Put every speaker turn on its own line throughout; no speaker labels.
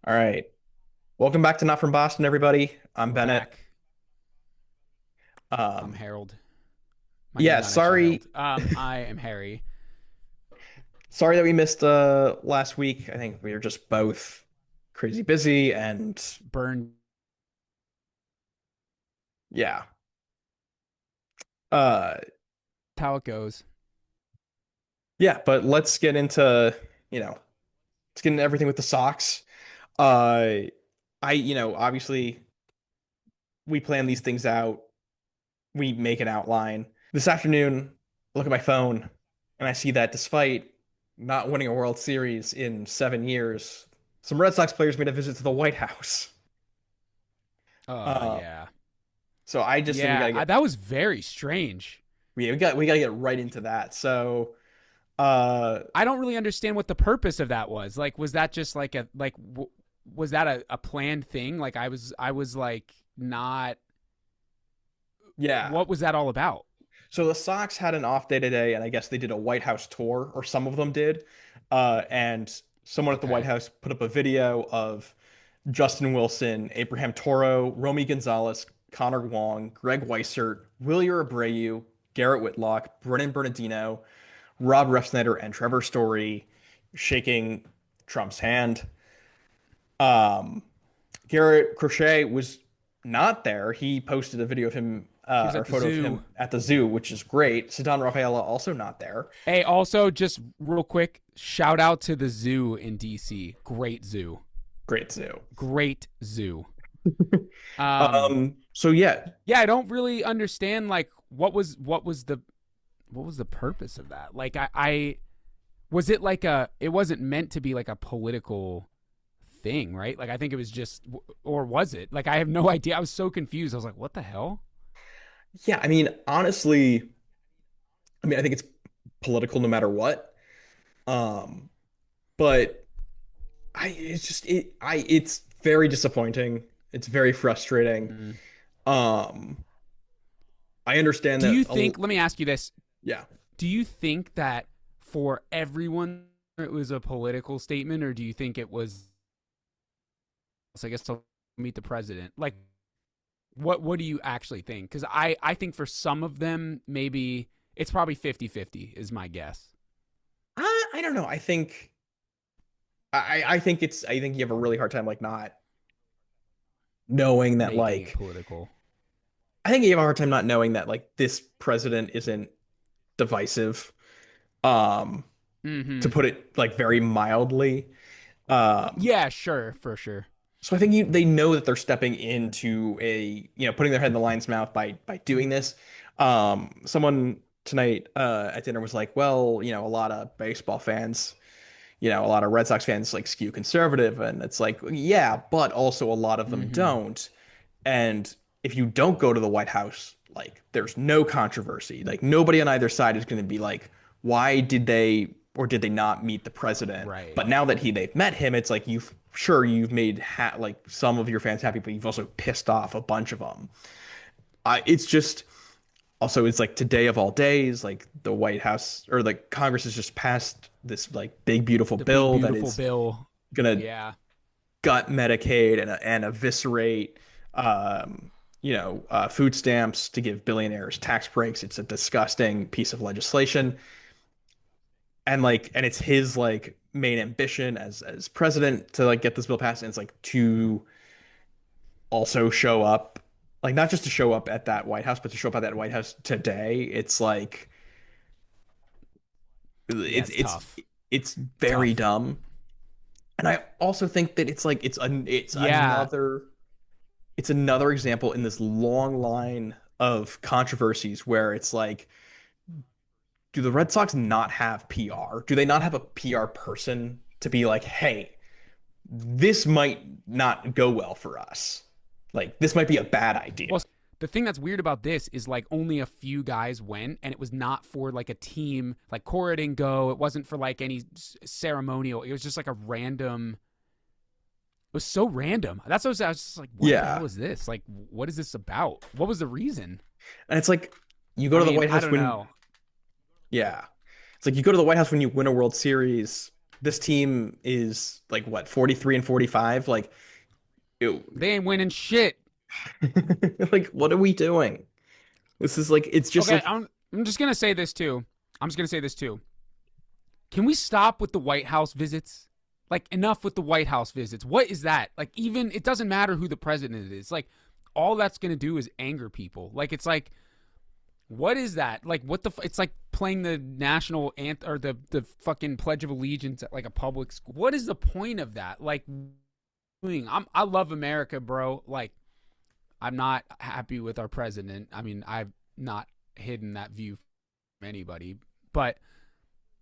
All right. Welcome back to Not From Boston, everybody. I'm
We're
Bennett.
back. I'm
Um,
Harold. My name's
yeah,
not actually
sorry,
Harold. I am Harry.
sorry that we missed last week. I think we were just both crazy busy and
Burn.
yeah. Uh,
How it goes.
yeah, but let's get into, let's get into everything with the Sox. Uh, obviously we plan these things out. We make an outline. This afternoon, I look at my phone and I see that despite not winning a World Series in 7 years, some Red Sox players made a visit to the White House. Uh,
Yeah.
so I just think we
Yeah,
gotta get
that was very strange.
we gotta get right into that. Uh,
I don't really understand what the purpose of that was. Like, was that just like was that a planned thing? Like, I was like, not.
yeah.
What was that all about?
So the Sox had an off day today, and I guess they did a White House tour, or some of them did. And someone at the White
Okay.
House put up a video of Justin Wilson, Abraham Toro, Romy Gonzalez, Connor Wong, Greg Weissert, Wilyer Abreu, Garrett Whitlock, Brennan Bernardino, Rob Refsnyder, and Trevor Story shaking Trump's hand. Um, Garrett Crochet was not there. He posted a video of him,
He was
or
at
a
the
photo of
zoo.
him at the zoo, which is great. Sedon Rafaela also not there.
Hey, also, just real quick, shout out to the zoo in DC. Great zoo.
Great zoo.
Great zoo. Um,
So yeah,
yeah, I don't really understand like what was the purpose of that? Like I was it like a it wasn't meant to be like a political thing, right? Like I think it was just or was it? Like I have no idea. I was so confused. I was like, what the hell?
yeah. I mean, honestly, I think it's political no matter what. Um, but it's very disappointing. It's very frustrating.
Mm.
Um, I understand
Do
that.
you think, let me ask you this.
Yeah.
Do you think that for everyone it was a political statement or do you think it was I guess to meet the president? Like what do you actually think? Because I think for some of them, maybe it's probably 50-50 is my guess.
I don't know. I think you have a really hard time like not knowing that
Making it
like
political.
I think you have a hard time not knowing that like this president isn't divisive. Um, to
Mm-hmm.
put it like very mildly. Um,
Yeah, sure, for sure.
so I think they know that they're stepping into putting their head in the lion's mouth by doing this. Someone tonight at dinner was like, well, a lot of baseball fans, a lot of Red Sox fans like skew conservative, and it's like, yeah, but also a lot of them
Mm-hmm.
don't. And if you don't go to the White House, like there's no controversy. Like nobody on either side is going to be like, why did they or did they not meet the president?
Right.
But now that they've met him, it's like you've made like some of your fans happy, but you've also pissed off a bunch of them. It's just also it's like today of all days, like the White House or like Congress has just passed this like big beautiful
The big
bill that
beautiful
is
bill.
gonna
Yeah.
gut Medicaid and eviscerate, food stamps to give billionaires tax breaks. It's a disgusting piece of legislation, and it's his like main ambition as president to like get this bill passed. And it's like to also show up, like not just to show up at that White House, but to show up at that White House today. It's like
Yeah,
it's
it's
it's
tough.
it's very
Tough.
dumb. And I also think that it's
Yeah.
another example in this long line of controversies where it's like, do the Red Sox not have PR? Do they not have a PR person to be like, hey, this might not go well for us? Like, this might be a bad
Well,
idea.
the thing that's weird about this is like only a few guys went, and it was not for like a team. Like Cora didn't go. It wasn't for like any ceremonial. It was just like a random. It was so random. That's what I was just like, what the
Yeah.
hell is this? Like, what is this about? What was the reason?
And it's like, you go
I
to the
mean,
White
I
House
don't
when,
know.
yeah. It's like you go to the White House when you win a World Series, this team is like what, 43 and 45? Like it,
They ain't winning shit.
like what are we doing? This is like it's just
Okay,
like
I'm just gonna say this too. I'm just gonna say this too. Can we stop with the White House visits? Like, enough with the White House visits. What is that? Like, even it doesn't matter who the president is. Like, all that's gonna do is anger people. Like, it's like, what is that? Like, what the? It's like playing the national anthem or the fucking Pledge of Allegiance at like a public school. What is the point of that? Like, I love America, bro. Like, I'm not happy with our president. I mean, I've not hidden that view from anybody, but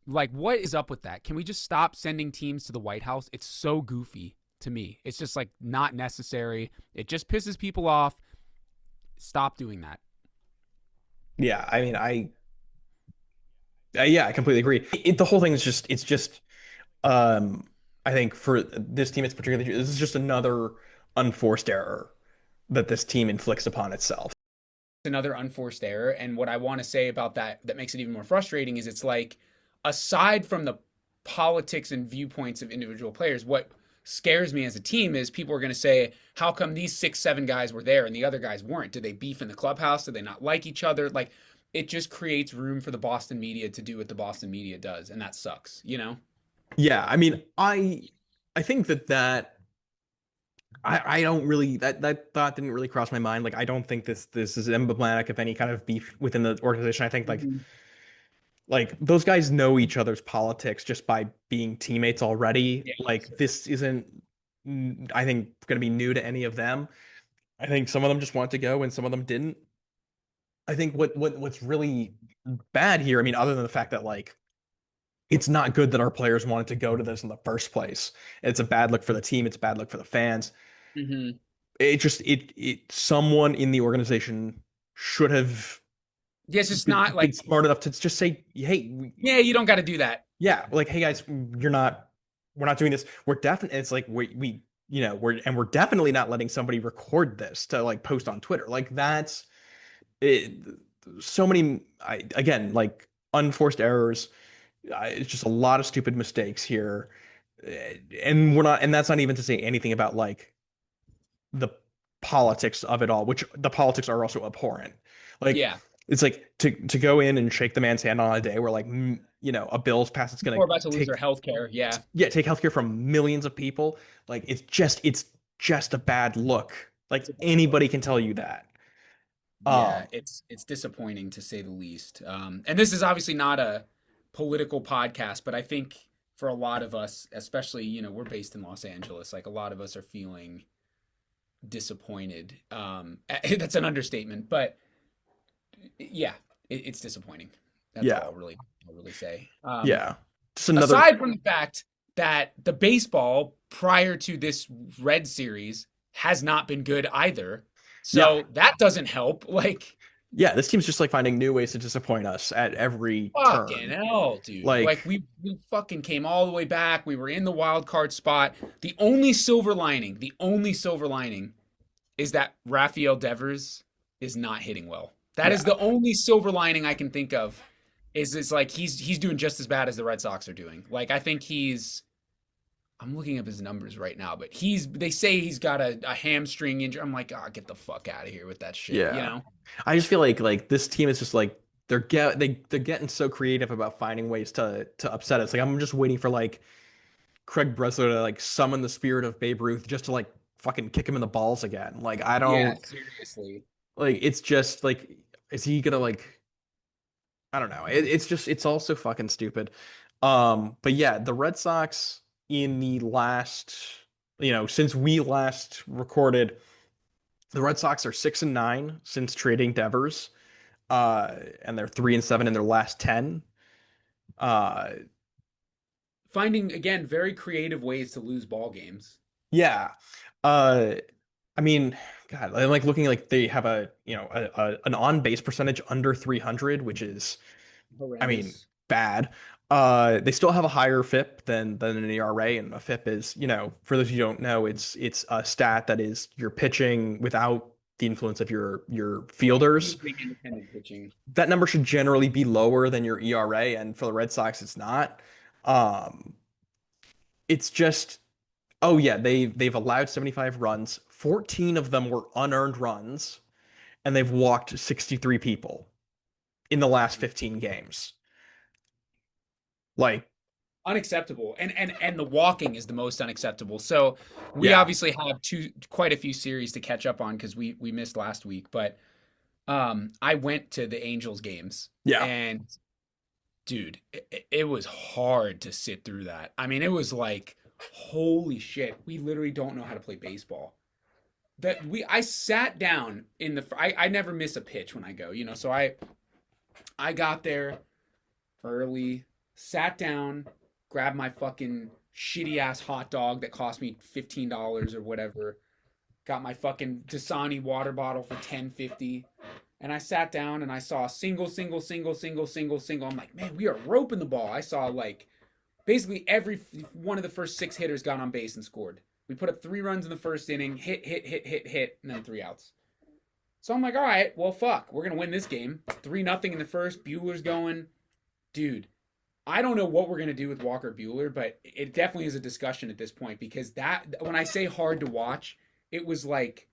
like, what is up with that? Can we just stop sending teams to the White House? It's so goofy to me. It's just like not necessary. It just pisses people off. Stop doing that.
yeah, I mean yeah, I completely agree. The whole thing is just it's just um I think for this team it's particularly this is just another unforced error that this team inflicts upon itself.
Another unforced error. And what I want to say about that that makes it even more frustrating is it's like, aside from the politics and viewpoints of individual players, what scares me as a team is people are going to say, how come these 6, 7 guys were there and the other guys weren't? Did they beef in the clubhouse? Did they not like each other? Like, it just creates room for the Boston media to do what the Boston media does. And that sucks, you know?
Yeah, I mean I think that I don't really that thought didn't really cross my mind. Like I don't think this is emblematic of any kind of beef within the organization. I think
Mm-hmm.
like those guys know each other's politics just by being teammates already.
Yeah.
Like this isn't I think going to be new to any of them. I think some of them just want to go and some of them didn't. I think what's really bad here, I mean, other than the fact that like it's not good that our players wanted to go to this in the first place. It's a bad look for the team, it's a bad look for the fans.
Mm-hmm.
It just it someone in the organization should have
Yeah, it's just not
been
like,
smart enough to just say, hey,
yeah, you don't got to do that.
yeah, like, hey guys, we're not doing this. We're definitely, it's like we're definitely not letting somebody record this to like post on Twitter. Like that's it. So many, again, like unforced errors. It's just a lot of stupid mistakes here, and we're not, and that's not even to say anything about like the politics of it all, which the politics are also abhorrent. Like
Yeah.
it's like to go in and shake the man's hand on a day where like a bill's passed, it's
People
gonna
are about to lose their
take
health care. Yeah.
take healthcare from millions of people. Like it's just a bad look. Like
It's a bad look.
anybody can tell you that.
Yeah,
Um,
it's disappointing to say the least. And this is obviously not a political podcast, but I think for a lot of us, especially, we're based in Los Angeles, like a lot of us are feeling disappointed. That's an understatement, but yeah, it's disappointing. That's all
yeah,
I'll really say.
yeah. Just another.
Aside from the fact that the baseball prior to this Red series has not been good either.
Yeah,
So that doesn't help. Like,
yeah. This team's just like finding new ways to disappoint us at every
fucking
turn.
hell, dude. Like,
Like,
we fucking came all the way back. We were in the wild card spot. The only silver lining is that Rafael Devers is not hitting well. That is
yeah,
the only silver lining I can think of. Is it's like he's doing just as bad as the Red Sox are doing. Like, I think I'm looking up his numbers right now, but they say he's got a hamstring injury. I'm like, oh, get the fuck out of here with that shit, you
yeah.
know?
I just feel like this team is just like they're getting so creative about finding ways to upset us. Like I'm just waiting for like Craig Breslow to like summon the spirit of Babe Ruth just to like fucking kick him in the balls again. Like I
Yeah,
don't
seriously.
like it's just like is he gonna like I don't know. It's just it's all so fucking stupid. But yeah, the Red Sox in the last since we last recorded, the Red Sox are 6-9 since trading Devers. And they're 3-7 in their last 10. Uh,
Finding again very creative ways to lose ball games.
yeah. Uh, I mean, God, I'm like looking like they have an on base percentage under 300, which is, I mean,
Horrendous.
bad. They still have a higher FIP than an ERA, and a FIP is, for those of you who don't know, it's a stat that is you're pitching without the influence of your
Yeah,
fielders.
using independent pitching.
That number should generally be lower than your ERA, and for the Red Sox, it's not. Um, it's just, oh yeah, they've allowed 75 runs. 14 of them were unearned runs, and they've walked 63 people in the last 15 games. Like,
Unacceptable. And the walking is the most unacceptable. So we
yeah,
obviously have quite a few series to catch up on because we missed last week. But I went to the Angels games,
yeah,
and dude, it was hard to sit through that. I mean, it was like, holy shit, we literally don't know how to play baseball. That we I sat down in the I never miss a pitch when I go, so I got there early, sat down, grabbed my fucking shitty ass hot dog that cost me $15 or whatever. Got my fucking Dasani water bottle for 10.50, and I sat down and I saw a single, single, single, single, single, single. I'm like, man, we are roping the ball. I saw like basically every one of the first six hitters got on base and scored. We put up 3 runs in the first inning, hit, hit, hit, hit, hit, and then 3 outs. So I'm like, all right, well, fuck, we're gonna win this game. 3-0 in the first. Bueller's going, dude. I don't know what we're gonna do with Walker Bueller, but it definitely is a discussion at this point because that when I say hard to watch, it was like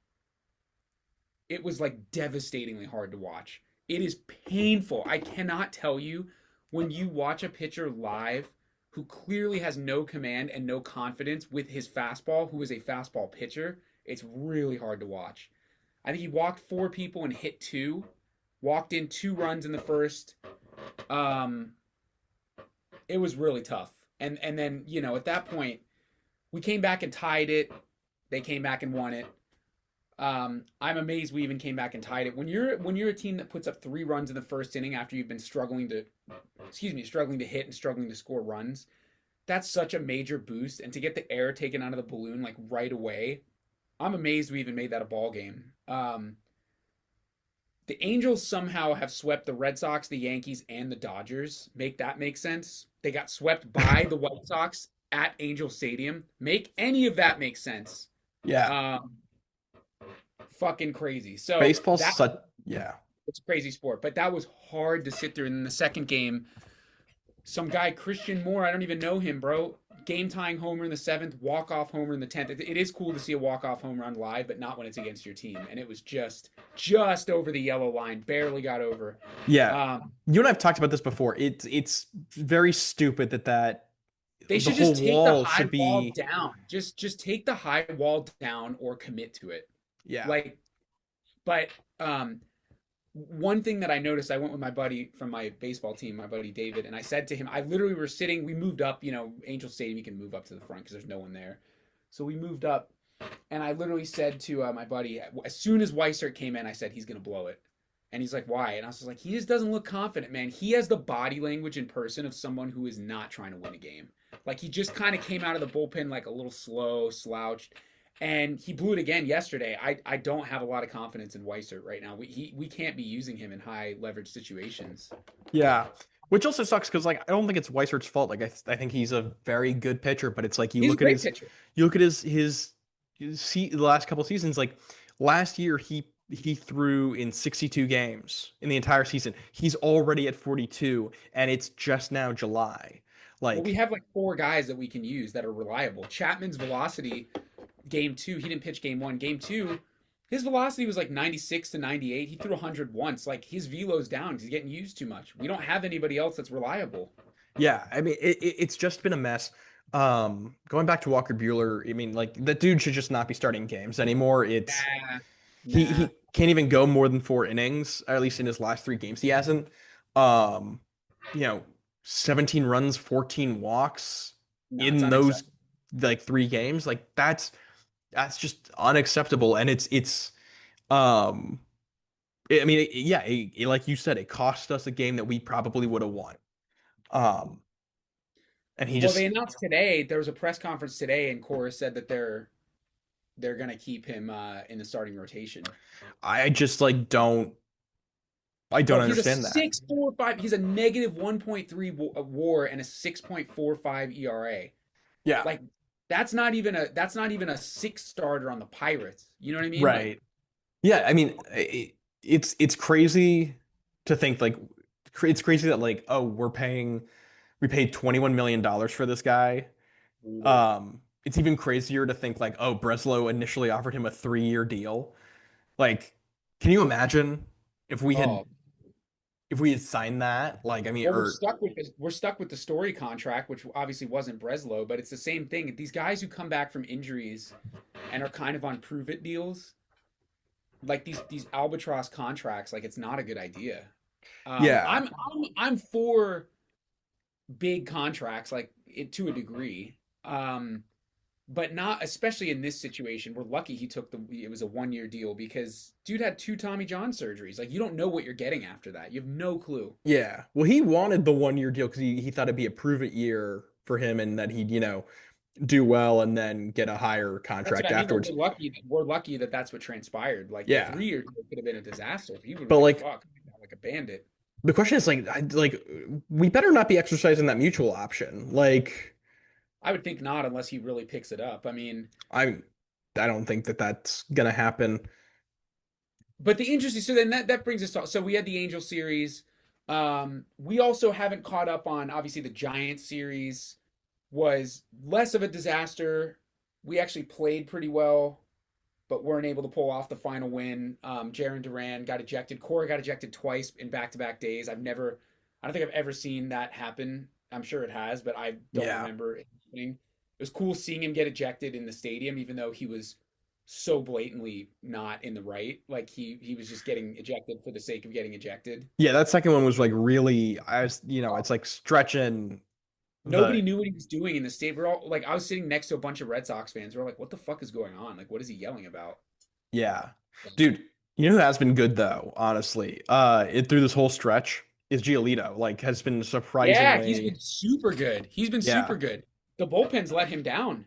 it was like devastatingly hard to watch. It is painful. I cannot tell you when you watch a pitcher live who clearly has no command and no confidence with his fastball, who is a fastball pitcher, it's really hard to watch. I think he walked 4 people and hit 2, walked in 2 runs in the first. Um, it was really tough. And then, at that point, we came back and tied it. They came back and won it. I'm amazed we even came back and tied it. When you're a team that puts up 3 runs in the first inning after you've been struggling to hit and struggling to score runs, that's such a major boost. And to get the air taken out of the balloon like right away, I'm amazed we even made that a ball game. The Angels somehow have swept the Red Sox, the Yankees, and the Dodgers. Make that make sense? They got swept by the White Sox at Angel Stadium. Make any of that make sense?
yeah.
Um, Fucking crazy. So
Baseball's
that
such, yeah,
it's a crazy sport, but that was hard to sit through. And in the second game, some guy Christian Moore, I don't even know him, bro. Game tying homer in the seventh, walk off homer in the 10th. It is cool to see a walk off home run live, but not when it's against your team. And it was just over the yellow line, barely got over.
yeah.
Um,
You and I've talked about this before. It's very stupid that
they
the
should
whole
just take the
wall
high
should
wall
be,
down. Just take the high wall down or commit to it.
yeah,
Like, but one thing that I noticed, I went with my buddy from my baseball team, my buddy David, and I said to him, I literally were sitting, we moved up, Angel Stadium, you can move up to the front because there's no one there. So we moved up, and I literally said to my buddy, as soon as Weissert came in, I said, he's going to blow it. And he's like, why? And I was like, he just doesn't look confident, man. He has the body language in person of someone who is not trying to win a game. Like, he just kind of came out of the bullpen like a little slow, slouched. And he blew it again yesterday. I don't have a lot of confidence in Weissert right now. We can't be using him in high leverage situations.
yeah. Which also sucks because like I don't think it's Weissert's fault. Like I think he's a very good pitcher, but it's like
He's a great pitcher.
you look at the last couple seasons. Like last year, he threw in 62 games in the entire season. He's already at 42, and it's just now July.
Well, we
Like,
have like 4 guys that we can use that are reliable. Chapman's velocity, game two, he didn't pitch game one. Game two, his velocity was like 96 to 98. He threw 100 once. Like his velo's down. He's getting used too much. We don't have anybody else that's reliable.
yeah, I mean, it's just been a mess. Going back to Walker Bueller, I mean, like that dude should just not be starting games anymore. It's
Nah,
he
nah,
can't even go more than 4 innings, or at least in his last 3 games he hasn't. Um, you know, 17 runs, 14 walks
no, it's
in those
unacceptable.
like 3 games. Like that's just unacceptable. And um I mean, yeah, like you said, it cost us a game that we probably would have won. Um, and he
Well, they
just,
announced today there was a press conference today, and Cora said that they're gonna keep him in the starting rotation.
I just like I don't
Bro, he's a
understand that.
6.45. He's a negative 1.3 WAR and a 6.45 ERA.
Yeah,
Like that's not even a 6 starter on the Pirates. You know what I mean? Like
right. Yeah, I mean, it's crazy to think like it's crazy that like, oh, we paid $21 million for this guy,
Brutal.
It's even crazier to think like, oh, Breslow initially offered him a 3-year deal. Like, can you imagine if we had
Oh,
if we had signed that? Like, I mean,
well,
or
we're stuck with the story contract, which obviously wasn't Breslow, but it's the same thing. These guys who come back from injuries and are kind of on prove it deals, like these albatross contracts, like it's not a good idea.
yeah,
I'm for big contracts, like it to a degree. But not especially in this situation. We're lucky he took it was a 1 year deal because dude had two Tommy John surgeries. Like you don't know what you're getting after that. You have no clue.
yeah. Well, he wanted the 1-year deal because he thought it'd be a prove it year for him and that he'd, do well and then get a higher
That's what
contract
I mean. Like
afterwards.
we're lucky that that's what transpired. Like the
Yeah.
3 year deal could have been a disaster. He would have been
But
like,
like
"Fuck, like a bandit."
the question is like we better not be exercising that mutual option. Like
I would think not unless he really picks it up. I mean,
I'm I don't think that that's gonna happen.
but the interesting. So then that brings us to. So we had the Angel series. We also haven't caught up on obviously the Giants series was less of a disaster. We actually played pretty well, but weren't able to pull off the final win. Jaron Duran got ejected. Cora got ejected twice in back-to-back days. I don't think I've ever seen that happen. I'm sure it has, but I don't
Yeah.
remember it happening. It was cool seeing him get ejected in the stadium, even though he was so blatantly not in the right. Like he was just getting ejected for the sake of getting ejected.
Yeah, that second one was like really I was, it's like stretching
Nobody
the
knew what he was doing in the state. We're all like, I was sitting next to a bunch of Red Sox fans. We're like, what the fuck is going on? Like, what is he yelling about?
yeah. Dude, you know who has been good though, honestly? It through this whole stretch is Giolito. Like has been
Yeah, he's
surprisingly
been super good. He's been super
yeah.
good. The bullpen's let him down.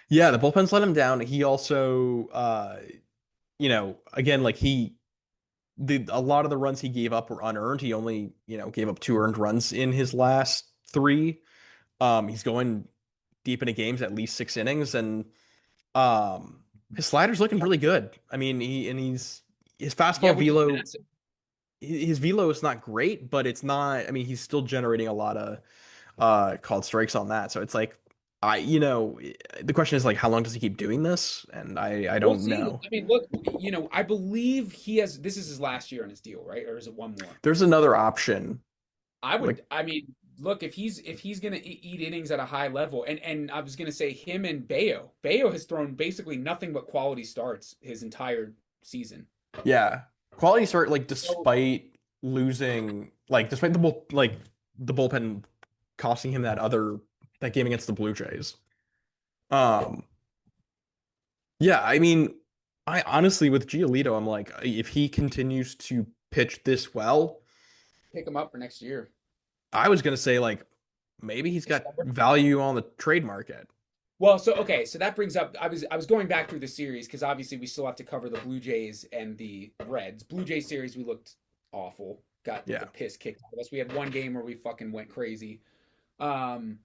Yeah, the bullpen's let him down. He also again like he the a lot of the runs he gave up were unearned. He only, gave up 2 earned runs in his last three. He's going deep into games at least 6 innings, and um, his slider's looking really good. I mean, he's his
Yeah,
fastball
which is
velo.
massive.
His velo is not great, but it's not. I mean, he's still generating a lot of called strikes on that. So it's like the question is like, how long does he keep doing this? And I
We'll
don't
see.
know.
I mean, look, I believe he has this is his last year on his deal, right? Or is it one more?
There's another option. Like
I mean, look, if he's gonna eat innings at a high level, and I was gonna say him and Bayo. Bayo has thrown basically nothing but quality starts his entire season.
yeah, quality start like
So
despite the bullpen costing him that game against the Blue Jays. Um, yeah, I mean, I honestly with Giolito, I'm like, if he continues to pitch this well,
pick him up for next year.
I was gonna say like maybe he's got
December.
value on the trade market.
Well, so okay, so that brings up I was going back through the series because obviously we still have to cover the Blue Jays and the Reds. Blue Jays series we looked awful, got the
Yeah,
piss kicked out of us. We had one game where we fucking went crazy. Um,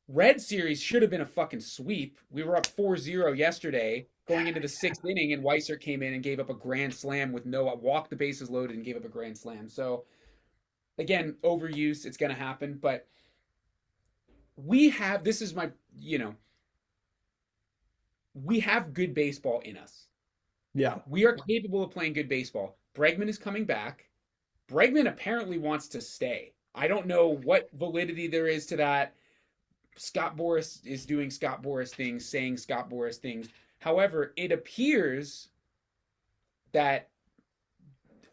Red series should have been a fucking sweep. We were up 4-0 yesterday, going into the sixth inning, and Weiser came in and gave up a grand slam with no walked the bases loaded and gave up a grand slam. So again, overuse, it's gonna happen, but we have this is my we have good baseball in us.
yeah,
We are capable of playing good baseball. Bregman is coming back. Bregman apparently wants to stay. I don't know what validity there is to that. Scott Boras is doing Scott Boras things, saying Scott Boras things. However, it appears that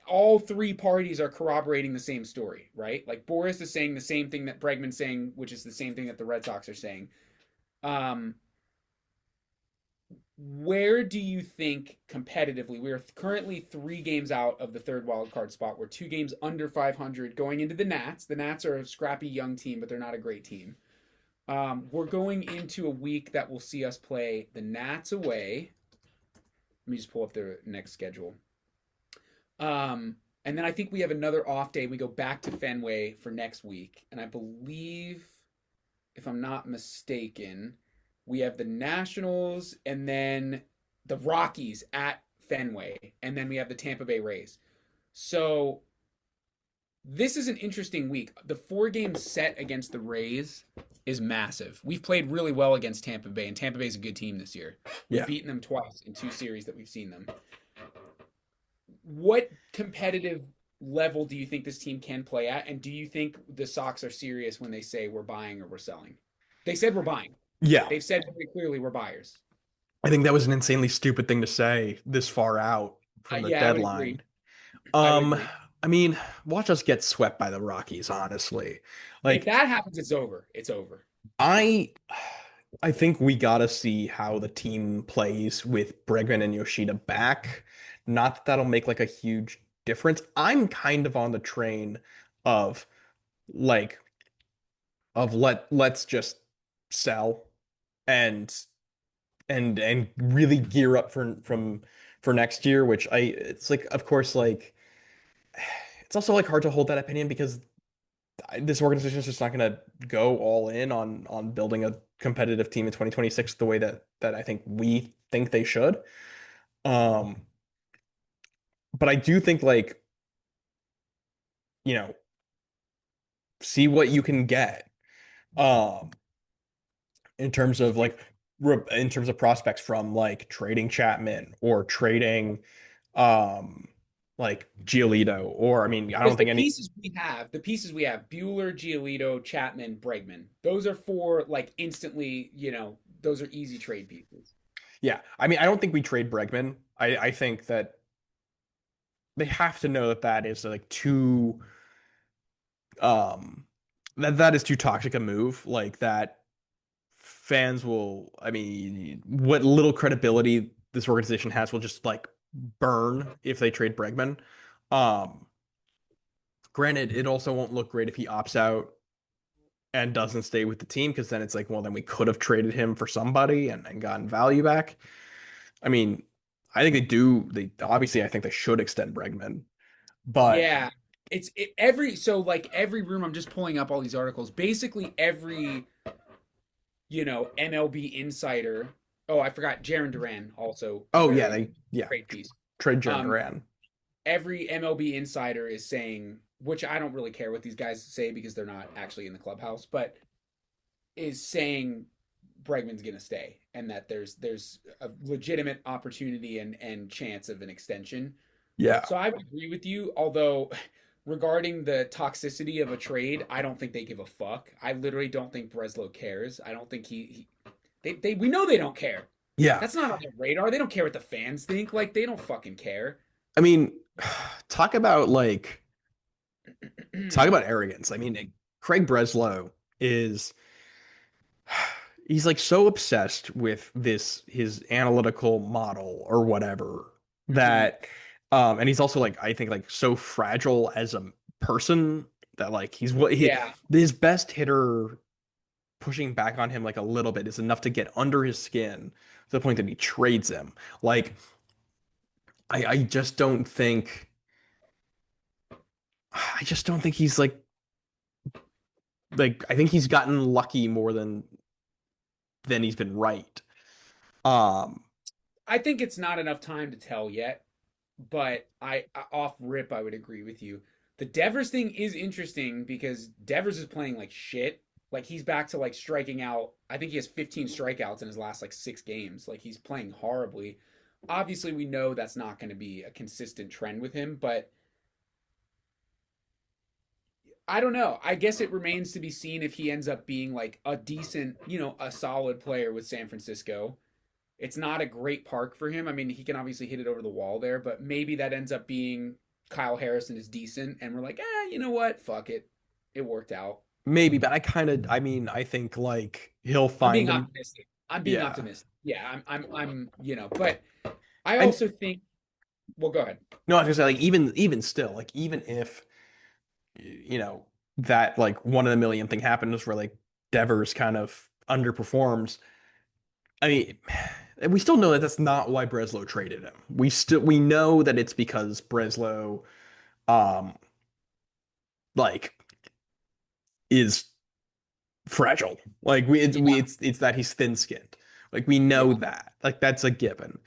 all three parties are corroborating the same story, right? Like Boras is saying the same thing that Bregman's saying, which is the same thing that the Red Sox are saying. Um, where do you think competitively we're currently 3 games out of the third wild card spot? We're 2 games under 500 going into the Nats. The Nats are a scrappy young team, but they're not a great team. We're going into a week that will see us play the Nats away. Let me just pull up their next schedule. And then I think we have another off day. We go back to Fenway for next week. And I believe, if I'm not mistaken, we have the Nationals and then the Rockies at Fenway. And then we have the Tampa Bay Rays. So This is an interesting week. The 4 game set against the Rays is massive. We've played really well against Tampa Bay, and Tampa Bay's a good team this year. We've
Yeah.
beaten them twice in 2 series that we've seen them. What competitive level do you think this team can play at? And do you think the Sox are serious when they say we're buying or we're selling? They said we're buying.
Yeah.
They've said very clearly we're buyers.
I think that was an insanely stupid thing to say this far out from the
Yeah, I would agree.
deadline.
I would
Um,
agree.
I mean, watch us get swept by the Rockies, honestly.
If
Like,
that happens, it's over. It's over.
I I think we gotta see how the team plays with Bregman and Yoshida back. Not that that'll make like a huge difference. I'm kind of on the train of like let's just sell and and really gear up for next year, which I it's like of course like it's also like hard to hold that opinion because this organization is just not going to go all in on building a competitive team in 2026 the way that I think we think they should. Um, but I do think like, you know, see what you can get um in terms of like in terms of prospects from like trading Chapman or trading um like Giolito or I mean, I
Because
don't think any
the pieces we have, Bueller, Giolito, Chapman, Bregman, those are four like instantly, those are easy trade pieces.
yeah, I mean, I don't think we trade Bregman. I think that they have to know that that is like too um that is too toxic a move like that fans will I mean what little credibility this organization has will just like burn if they trade Bregman. um Granted it also won't look great if he opts out and doesn't stay with the team because then it's like well then we could have traded him for somebody and gotten value back. I mean I think they obviously I think they should extend Bregman but
Yeah. Every room I'm just pulling up all these articles. Basically every, MLB insider. Oh, I forgot Jaron Duran also
oh yeah
very
they yeah
great piece.
trade John
Um
Duran.
every MLB insider is saying, which I don't really care what these guys say because they're not actually in the clubhouse, but is saying Bregman's going to stay and that there's a legitimate opportunity and chance of an extension.
Yeah.
So I would agree with you, although regarding the toxicity of a trade, I don't think they give a fuck. I literally don't think Breslow cares. I don't think they we know they don't care.
Yeah.
That's not on their radar. They don't care what the fans think. Like they don't fucking care.
I mean, talk about like talk about arrogance. I mean, Craig Breslow is he's like so obsessed with this his analytical model or whatever
Mhm.
that and he's also like I think like so fragile as a person that like he's what he
Yeah,
his best hitter pushing back on him like a little bit is enough to get under his skin to the point that he trades him. Like I just don't think I just don't think he's like I think he's gotten lucky more than he's been right. Um,
I think it's not enough time to tell yet, but off rip I would agree with you. The Devers thing is interesting because Devers is playing like shit. Like he's back to like striking out. I think he has 15 strikeouts in his last like 6 games. Like he's playing horribly. Obviously, we know that's not going to be a consistent trend with him, but I don't know. I guess it remains to be seen if he ends up being like a decent, a solid player with San Francisco. It's not a great park for him. I mean, he can obviously hit it over the wall there, but maybe that ends up being Kyle Harrison is decent, and we're like, you know what? Fuck it. It worked out.
maybe, but I mean, I think like he'll
I'm
find
being
them.
optimistic. I'm being
Yeah.
optimistic. Yeah, but I
And
also think, well, go ahead.
no, I was gonna say like even still, like even if you know that like one in a million thing happens where like Devers kind of underperforms. I mean, we still know that that's not why Breslow traded him. We know that it's because Breslow um like is fragile. Like
Yeah,
it's that he's thin-skinned. Like we know
yeah.
that. Like that's a given.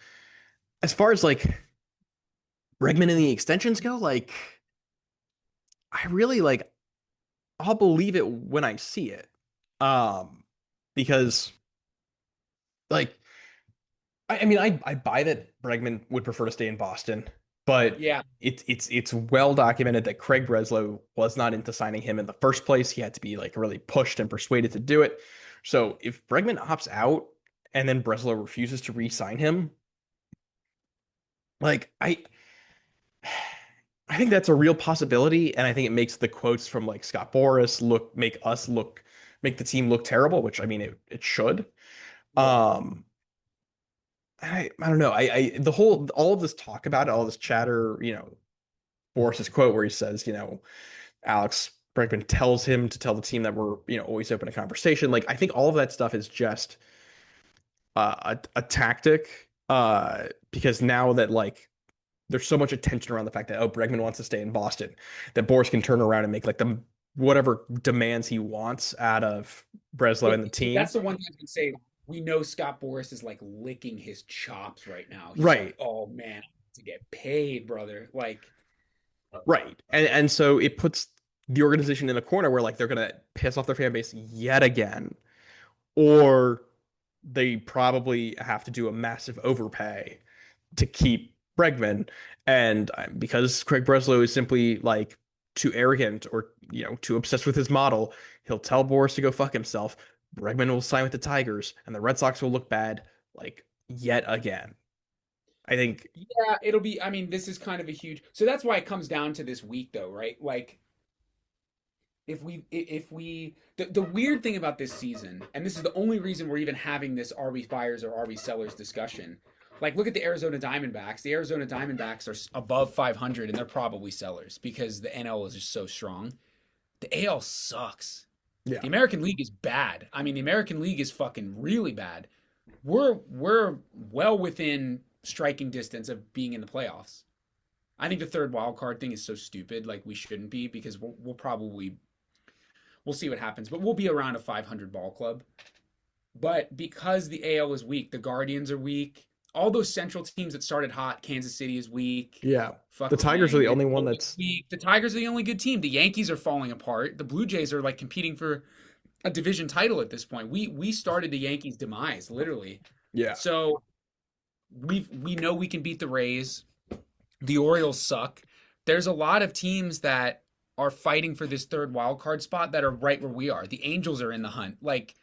As far as like Bregman and the extensions go, like I really like I'll believe it when I see it. Um, because like I mean I buy that Bregman would prefer to stay in Boston, but
Yeah.
it's well documented that Craig Breslow was not into signing him in the first place. He had to be like really pushed and persuaded to do it. So if Bregman opts out and then Breslow refuses to re-sign him, like I think that's a real possibility, and I think it makes the quotes from like Scott Boras make the team look terrible, which I mean it should.
Right.
Um, I don't know. The whole all of this talk about it, all this chatter, Boris's quote where he says, Alex Bregman tells him to tell the team that we're, always open to conversation. Like I think all of that stuff is just a tactic, because now that like there's so much attention around the fact that Bregman wants to stay in Boston, that Boris can turn around and make like the whatever demands he wants out of Breslow
Yeah,
and the
see,
team.
that's the one thing I can say. We know Scott Boris is like licking his chops right now. He's like,
Right.
"Oh man, to get paid, brother." Like,
Right. And so it puts the organization in a corner where like they're gonna piss off their fan base yet again, or they probably have to do a massive overpay to keep Bregman. And because Craig Breslow is simply like too arrogant or too obsessed with his model, he'll tell Boris to go fuck himself. Bregman will sign with the Tigers, and the Red Sox will look bad like yet again. I think,
yeah, it'll be. I mean, this is kind of a huge. So that's why it comes down to this week, though, right? Like, if we the weird thing about this season, and this is the only reason we're even having this are we buyers or are we sellers discussion. Like, look at the Arizona Diamondbacks. The Arizona Diamondbacks are above 500, and they're probably sellers because the NL is just so strong. The AL sucks.
yeah,
The American League is bad. I mean, the American League is fucking really bad. We're well within striking distance of being in the playoffs. I think the third wild card thing is so stupid. Like we shouldn't be because we'll probably we'll see what happens, but we'll be around a 500 ball club. But because the AL is weak, the Guardians are weak. All those central teams that started hot, Kansas City is weak.
yeah. The Tigers are the
Fucking
only one
Philly's
that's
weak. The Tigers are the only good team. The Yankees are falling apart. The Blue Jays are like competing for a division title at this point. We started the Yankees' demise, literally.
yeah,
So we know we can beat the Rays. The Orioles suck. There's a lot of teams that are fighting for this third wild card spot that are right where we are. The Angels are in the hunt. Like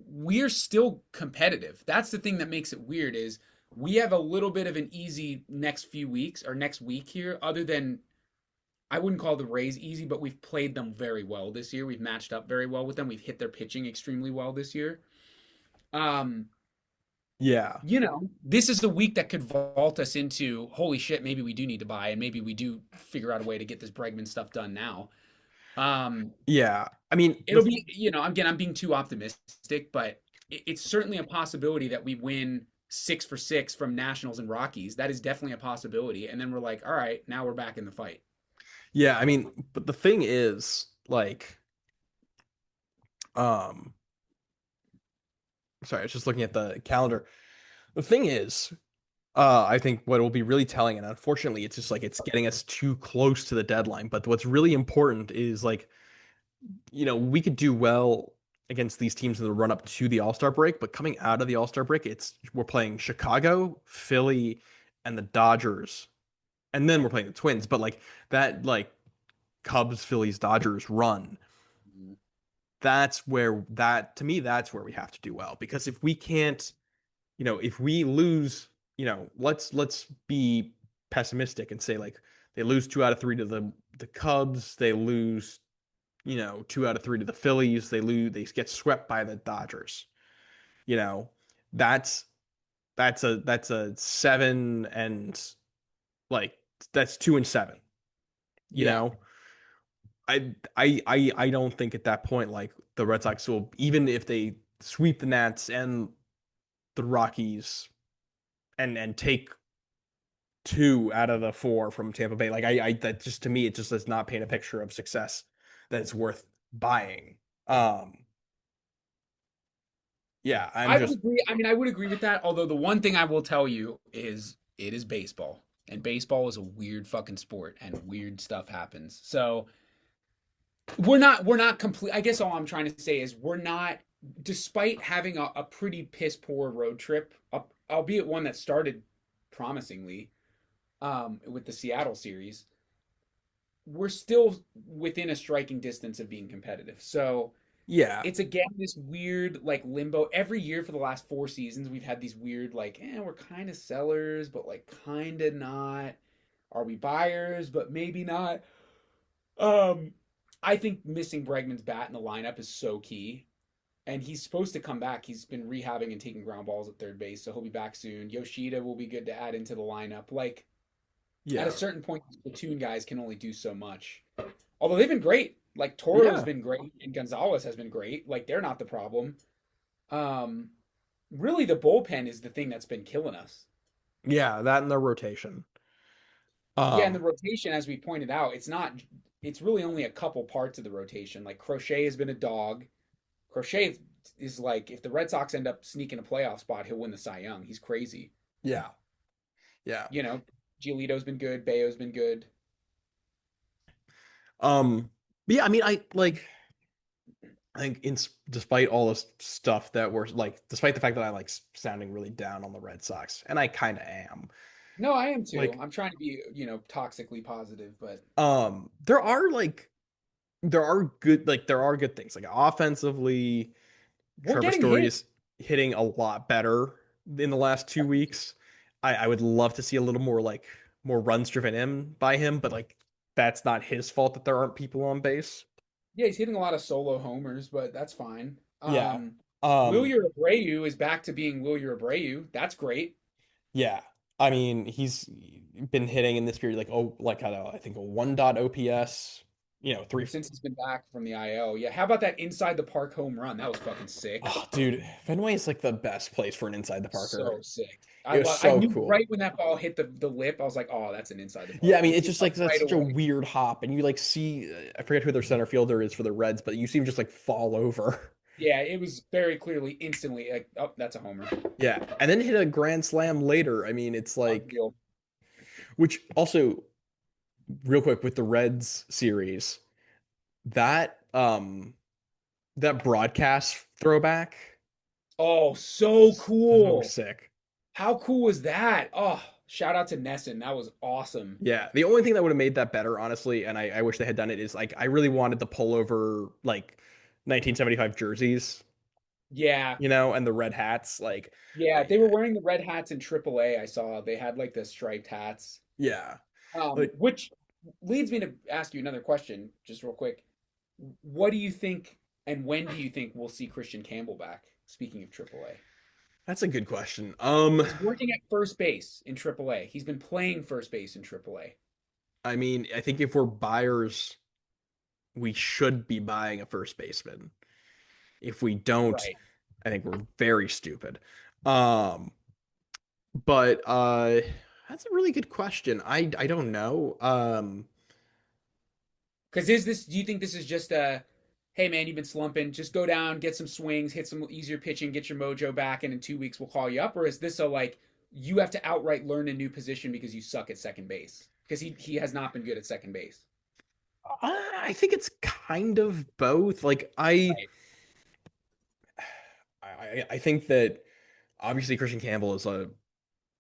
we're still competitive. That's the thing that makes it weird is we have a little bit of an easy next few weeks or next week here other than I wouldn't call the Rays easy, but we've played them very well this year. We've matched up very well with them. We've hit their pitching extremely well this year. Um,
yeah,
this is the week that could vault us into holy shit, maybe we do need to buy and maybe we do figure out a way to get this Bregman stuff done now. Um,
yeah. I mean,
it'll be, again, I'm being too optimistic, but it's certainly a possibility that we win 6 for 6 from Nationals and Rockies. That is definitely a possibility. And then we're like, all right, now we're back in the fight.
yeah. I mean, but the thing is, like, um, sorry, I was just looking at the calendar. The thing is, I think what will be really telling, and unfortunately, it's just like it's getting us too close to the deadline. But what's really important is like, we could do well against these teams in the run up to the All-Star break, but coming out of the All-Star break, we're playing Chicago, Philly, and the Dodgers, and then we're playing the Twins. But like that, like Cubs, Phillies, Dodgers run, that to me, that's where we have to do well. Because if we can't, if we lose, let's be pessimistic and say like they lose 2 out of 3 to the Cubs, they lose, 2 out of 3 to the Phillies, they get swept by the Dodgers. You know, that's that's a 7 and like that's 2-7. You
Yeah.
know, I don't think at that point like the Red Sox will, even if they sweep the Nats and the Rockies and take 2 out of the 4 from Tampa Bay. Like that just to me, it just does not paint a picture of success that it's worth buying. Um, yeah, I'm
I would
just
agree. I mean, I would agree with that. Although the one thing I will tell you is it is baseball. And baseball is a weird fucking sport and weird stuff happens. So we're not complete. I guess all I'm trying to say is we're not, despite having a pretty piss poor road trip, albeit one that started promisingly with the Seattle series, we're still within a striking distance of being competitive. So
Yeah.
it's again this weird like limbo. Every year for the last 4 seasons, we've had these weird like, we're kind of sellers, but like kind of not. Are we buyers, but maybe not? Um, I think missing Bregman's bat in the lineup is so key. And he's supposed to come back. He's been rehabbing and taking ground balls at third base, so he'll be back soon. Yoshida will be good to add into the lineup. Like at a
Yeah.
certain point, the platoon guys can only do so much. Although they've been great. Like Toro's
Yeah.
been great and Gonzalez has been great. Like they're not the problem. Um, really, the bullpen is the thing that's been killing us.
Yeah, that in the rotation.
Yeah, and the
Um,
rotation, as we pointed out, it's not. It's really only a couple parts of the rotation. Like Crochet has been a dog. Crochet is like if the Red Sox end up sneaking a playoff spot, he'll win the Cy Young. He's crazy.
yeah. Yeah.
You know, Giolito's been good. Bayo's been good.
But yeah, I mean, I think despite all this stuff that we're like, despite the fact that I like sounding really down on the Red Sox, and I kind of am,
No, I am too.
like,
I'm trying to be, toxically positive, but
there are there are good things. Like offensively,
we're
Trevor
getting
Story
hit.
is hitting a lot better in the last 2 weeks. I would love to see a little more like more runs driven in by him, but like that's not his fault that there aren't people on base.
Yeah, he's hitting a lot of solo homers, but that's fine.
Yeah. Um,
Wilyer Abreu is back to being Wilyer Abreu. That's great.
yeah. I mean, he's been hitting in this period like like I think a 1 OPS, three.
Since he's been back from the IL. Yeah, how about that inside the park home run? That was fucking sick.
Oh, dude, Fenway is like the best place for an inside the Parker.
So sick.
It was
I
so
knew
cool.
right when that ball hit the lip, I was like, oh, that's an inside the
Yeah, I
park.
mean,
You
it's
could
just
tell
like that's
right
such a
away.
weird hop, and you like see I forget who their center fielder is for the Reds, but you see him just like fall over.
Yeah, it was very clearly instantly like, oh, that's a homer.
Yeah, and then hit a grand slam later. I mean, it's like,
Unreal.
which also real quick with the Reds series, that that broadcast throwback
Oh, so
so
cool.
sick.
How cool was that? Oh, shout out to Nesson. That was awesome.
Yeah, the only thing that would have made that better, honestly, and I wish they had done it, is like I really wanted the pullover like 1975 jerseys,
Yeah.
and the red hats.
Yeah,
Like,
they were wearing the red hats in AAA. I saw they had like the striped hats.
yeah, like
Which leads me to ask you another question, just real quick. What do you think, and when do you think we'll see Christian Campbell back? Speaking of AAA,
that's a good question.
he's working at first base in AAA. He's been playing first base in AAA.
I mean, I think if we're buyers, we should be buying a first baseman. If we don't,
Right.
I think we're very stupid. Um, but that's a really good question. I don't know.
Because is this? Do you think this is just a, hey man, you've been slumping, just go down, get some swings, hit some easier pitching, get your mojo back, and in 2 weeks we'll call you up? Or is this a like you have to outright learn a new position because you suck at second base? Because he has not been good at second base.
I think it's kind of both. Like I
Right.
I think that obviously Christian Campbell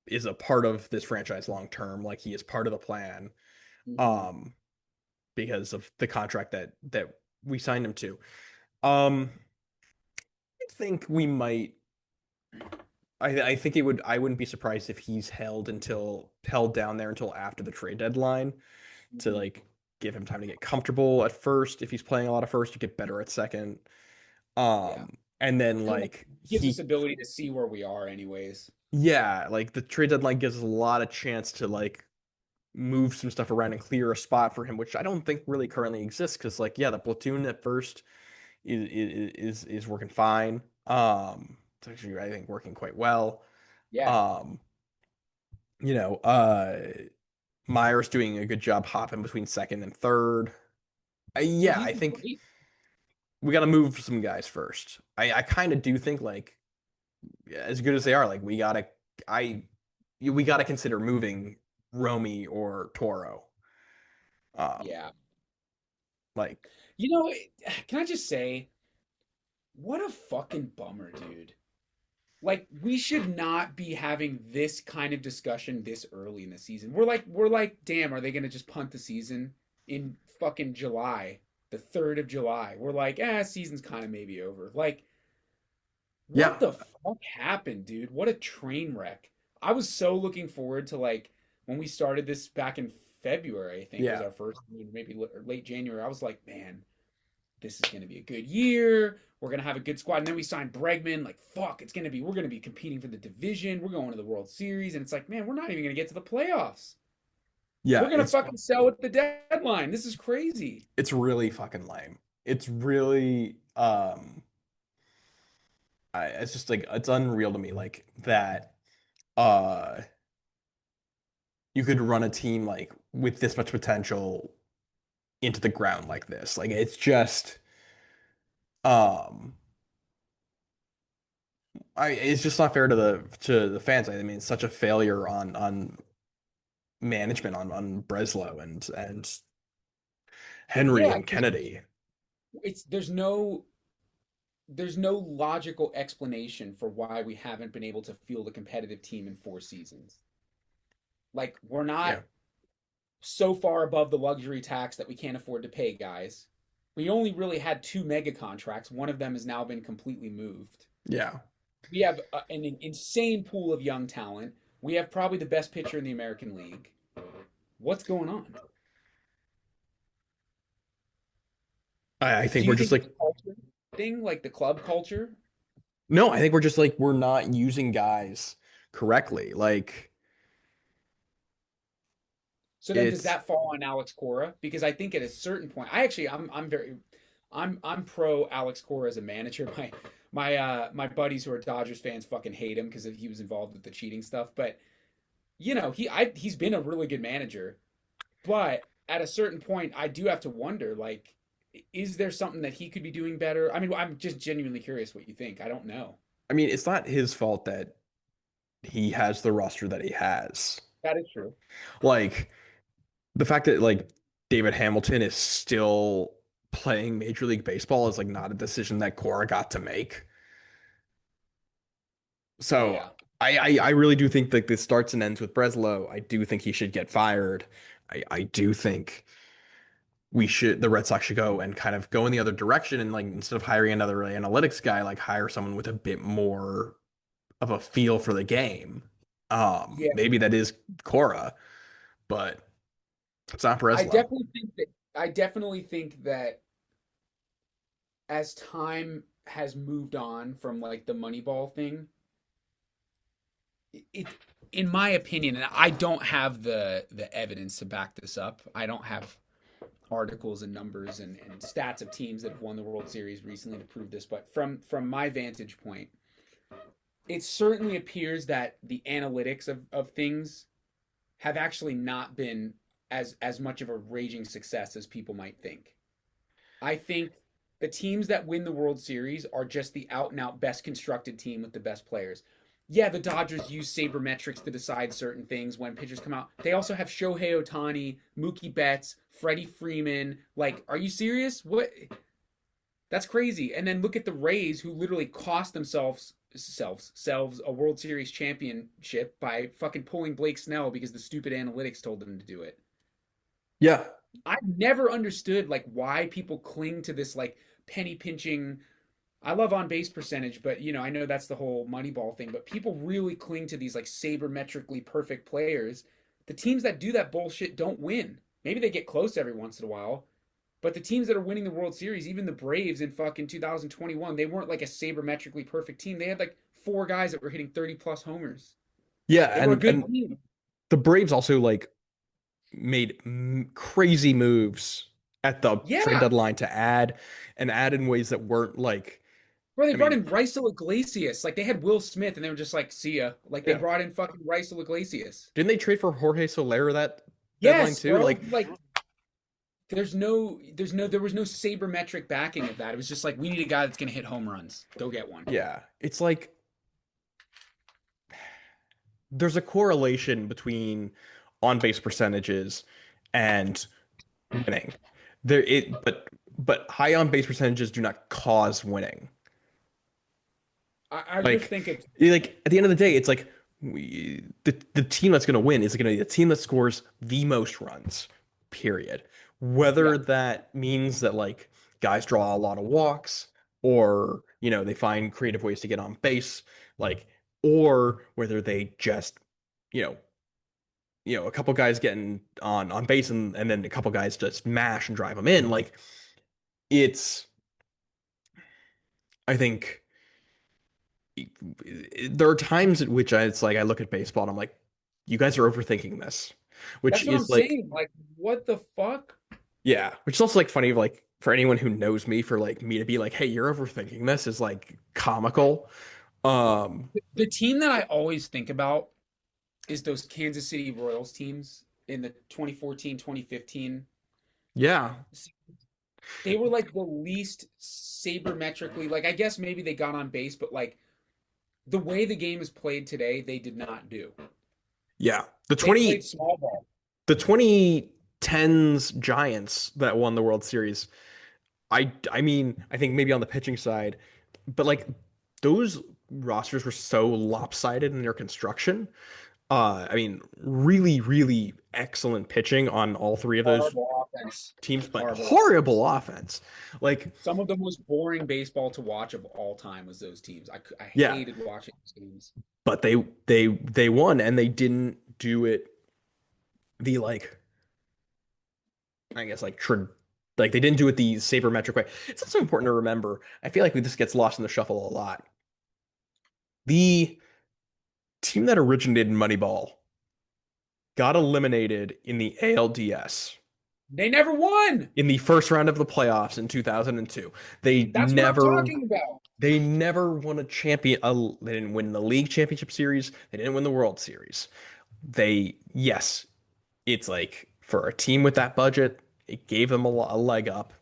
is a part of this franchise long term. Like he is part of the plan.
Mm-hmm.
Um, because of the contract that we signed him to. Um, I think we might. I think it would. I wouldn't be surprised if he's held down there until after the trade deadline to
Mm-hmm.
like give him time to get comfortable at first. If he's playing a lot of first, to get better at second.
Yeah.
And then
And like
like
gives us
he,
ability to see where we are, anyways.
yeah, like the trade deadline gives us a lot of chance to like move some stuff around and clear a spot for him, which I don't think really currently exists. Because like, yeah, the platoon at first is working fine. It's actually I think working quite well.
Yeah.
Um, you know, uh, Myers doing a good job hopping between second and third.
Dude,
Yeah,
he's
I
been
think
great.
we got to move some guys first. I kind of do think like as good as they are, like I we got to consider moving Romy or Toro. Um,
Yeah.
like,
You know, can I just say, what a fucking bummer, dude. Like we should not be having this kind of discussion this early in the season. We're like, damn, are they gonna just punt the season in fucking July, the 3rd of July? We're like, season's kind of maybe over. Like,
yeah,
what the fuck happened, dude? What a train wreck. I was so looking forward to like when we started this back in February, I think was
yeah,
our first, maybe late January. I was like, man, this is going to be a good year. We're going to have a good squad. And then we signed Bregman. Like, fuck, we're going to be competing for the division. We're going to the World Series. And it's like, man, we're not even going to get to the playoffs.
yeah.
We're going to fucking sell at the deadline. This is crazy.
It's really fucking lame. It's really it's just like it's unreal to me like that uh you could run a team like with this much potential into the ground like this. Like it's just um it's just not fair to the fans. I mean, it's such a failure on management on Breslow and Henry
Yeah,
and
because
Kennedy.
it's there's no logical explanation for why we haven't been able to field a competitive team in 4 seasons. Like, we're not
Yeah.
so far above the luxury tax that we can't afford to pay guys. We only really had two mega contracts. One of them has now been completely moved.
Yeah.
We have an insane pool of young talent. We have probably the best pitcher in the American League. What's going on?
I
Do
think we're
you
just
think it's
like
a culture thing, like the club culture?
no, I think we're just like we're not using guys correctly. Like
So then, does
it's
that fall on Alex Cora? Because I think at a certain point, I'm pro Alex Cora as a manager. My buddies who are Dodgers fans fucking hate him because he was involved with the cheating stuff. But he's been a really good manager. But at a certain point, I do have to wonder, like, is there something that he could be doing better? I mean, I'm just genuinely curious what you think. I don't know.
I mean, it's not his fault that he has the roster that he has.
That is true.
Like the fact that like David Hamilton is still playing Major League Baseball is like not a decision that Cora got to make. So
Yeah.
I really do think that this starts and ends with Breslow. I do think he should get fired. I do think the Red Sox should go and kind of go in the other direction and like instead of hiring another analytics guy, like hire someone with a bit more of a feel for the game.
Yeah.
Maybe that is Cora, but it's not
I
Breslow.
definitely think that I definitely think that as time has moved on from like the Moneyball thing, it in my opinion, and I don't have the evidence to back this up. I don't have articles and numbers and stats of teams that have won the World Series recently to prove this, but from my vantage point, it certainly appears that the analytics of things have actually not been as much of a raging success as people might think. I think the teams that win the World Series are just the out and out best constructed team with the best players. Yeah, the Dodgers use sabermetrics to decide certain things when pitchers come out. They also have Shohei Ohtani, Mookie Betts, Freddie Freeman. Like, are you serious? What? That's crazy. And then look at the Rays, who literally cost themselves a World Series championship by fucking pulling Blake Snell because the stupid analytics told them to do it.
Yeah.
I've never understood like why people cling to this like penny pinching. I love on base percentage, but I know that's the whole Moneyball thing. But people really cling to these like sabermetrically perfect players. The teams that do that bullshit don't win. Maybe they get close every once in a while, but the teams that are winning the World Series, even the Braves in fucking 2021, they weren't like a sabermetrically perfect team. They had like four guys that were hitting 30 plus homers.
Yeah,
They were a good
and
team.
the Braves also like made crazy moves at the trade
Yeah,
deadline to add in ways that weren't like
bro, they
I
brought
mean,
in Raisel Iglesias. Like they had Will Smith, and they were just like, "See ya." Like they
yeah.
brought in fucking Raisel Iglesias.
Didn't they trade for Jorge Soler that deadline
Yes,
too?
bro.
Like,
Like there was no sabermetric backing of that. It was just like we need a guy that's gonna hit home runs. Go get one.
yeah, it's like there's a correlation between on base percentages and winning. There it but high on base percentages do not cause winning.
I just
Like
think it's
like at the end of the day, it's like the team that's going to win is going to be the team that scores the most runs, period.
yeah.
Whether that means that like guys draw a lot of walks or, they find creative ways to get on base, like or whether they just, you know, a couple guys getting on base and then a couple guys just mash and drive them in. Like it's I think there are times at which it's like I look at baseball and I'm like, you guys are overthinking this, which
That's what I'm
is like,
saying. Like, what the fuck?
yeah, which is also like funny, like for anyone who knows me, for like me to be like, hey, you're overthinking this is like comical. Um,
The team that I always think about is those Kansas City Royals teams in the 2014, 2015.
yeah,
They were like the least sabermetrically, like I guess maybe they got on base, but like the way the game is played today, they did not do.
yeah.
They played small ball.
The 2010s Giants that won the World Series. I mean, I think maybe on the pitching side, but like those rosters were so lopsided in their construction. I mean, really, really excellent pitching on all three of those
Horrible offense.
teams, but
Horrible offense.
horrible offense. Like,
Some of the most boring baseball to watch of all time was those teams. I
yeah,
hated watching those games.
but they won and they didn't do it the like I guess like they didn't do it the sabermetric way. It's also important to remember. I feel like this gets lost in the shuffle a lot. The team that originated Moneyball got eliminated in the ALDS
They never won.
in the first round of the playoffs in 2002. They
That's what I'm
never
talking about.
they never won a champion. They didn't win the league championship series. They didn't win the World Series. Yes, it's like for a team with that budget, it gave them a leg up.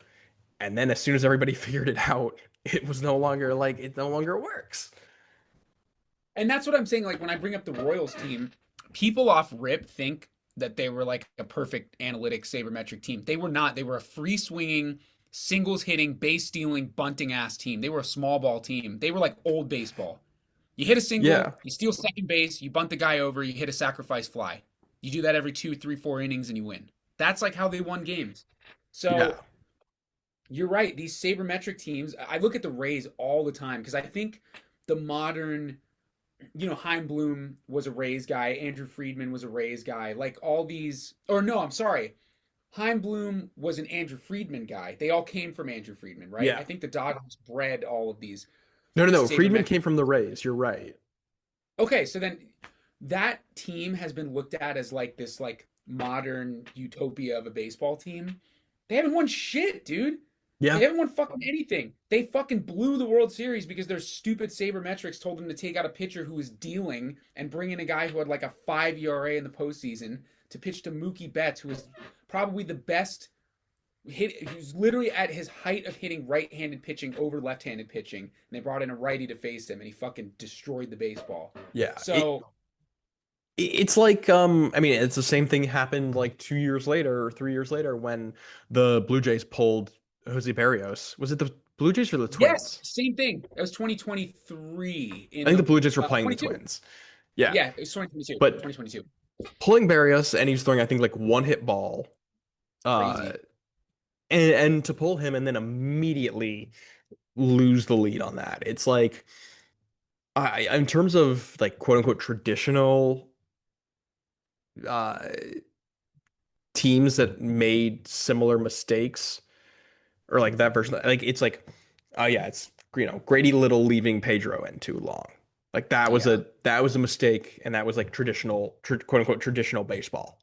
And then as soon as everybody figured it out, it no longer works.
And that's what I'm saying. Like when I bring up the Royals team, people off rip think that they were like a perfect analytic sabermetric team. They were not. They were a free swinging, singles hitting, base stealing, bunting ass team. They were a small ball team. They were like old baseball. You hit a
Yeah,
single, you steal second base, you bunt the guy over, you hit a sacrifice fly. You do that every two, three, 4 innings and you win. That's like how they won games.
yeah,
So you're right. These sabermetric teams, I look at the Rays all the time because I think the modern, Heim Bloom was a Rays guy, Andrew Friedman was a Rays guy, like all these, or no, I'm sorry. Heim Bloom was an Andrew Friedman guy. They all came from Andrew Friedman, right?
yeah.
I think the Dodgers bred all of these
No, no, no. Friedman
sabermetric.
came from the Rays. You're right.
Okay, so then that team has been looked at as like this like modern utopia of a baseball team. They haven't won shit, dude. They
Yeah,
haven't won fucking anything. They fucking blew the World Series because their stupid sabermetrics told them to take out a pitcher who was dealing and bring in a guy who had like a 5 ERA in the postseason to pitch to Mookie Betts, who was probably the best hit. He was literally at his height of hitting right-handed pitching over left-handed pitching, and they brought in a righty to face him, and he fucking destroyed the baseball.
yeah.
So
It's like I mean, it's the same thing happened like 2 years later or 3 years later when the Blue Jays pulled Jose Barrios. Was it the Blue Jays or the
yes,
Twins?
same thing. It was 2023
I
in
think the
the
Blue Jays were playing the
22.
Twins. Yeah,
Yeah, it was 2022.
but
2022.
pulling Barrios and he was throwing I think like one hit ball. Uh,
Crazy.
and to pull him and then immediately lose the lead on that. It's like in terms of like quote unquote traditional uh teams that made similar mistakes or like that version like it's like oh yeah, it's Grady Little leaving Pedro in too long. Like
Yeah.
that was a mistake and that was like quote unquote traditional baseball.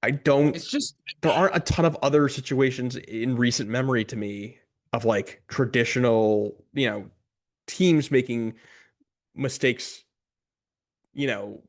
I don't
It's just
there aren't a ton of other situations in recent memory to me of like traditional, teams making mistakes, you know,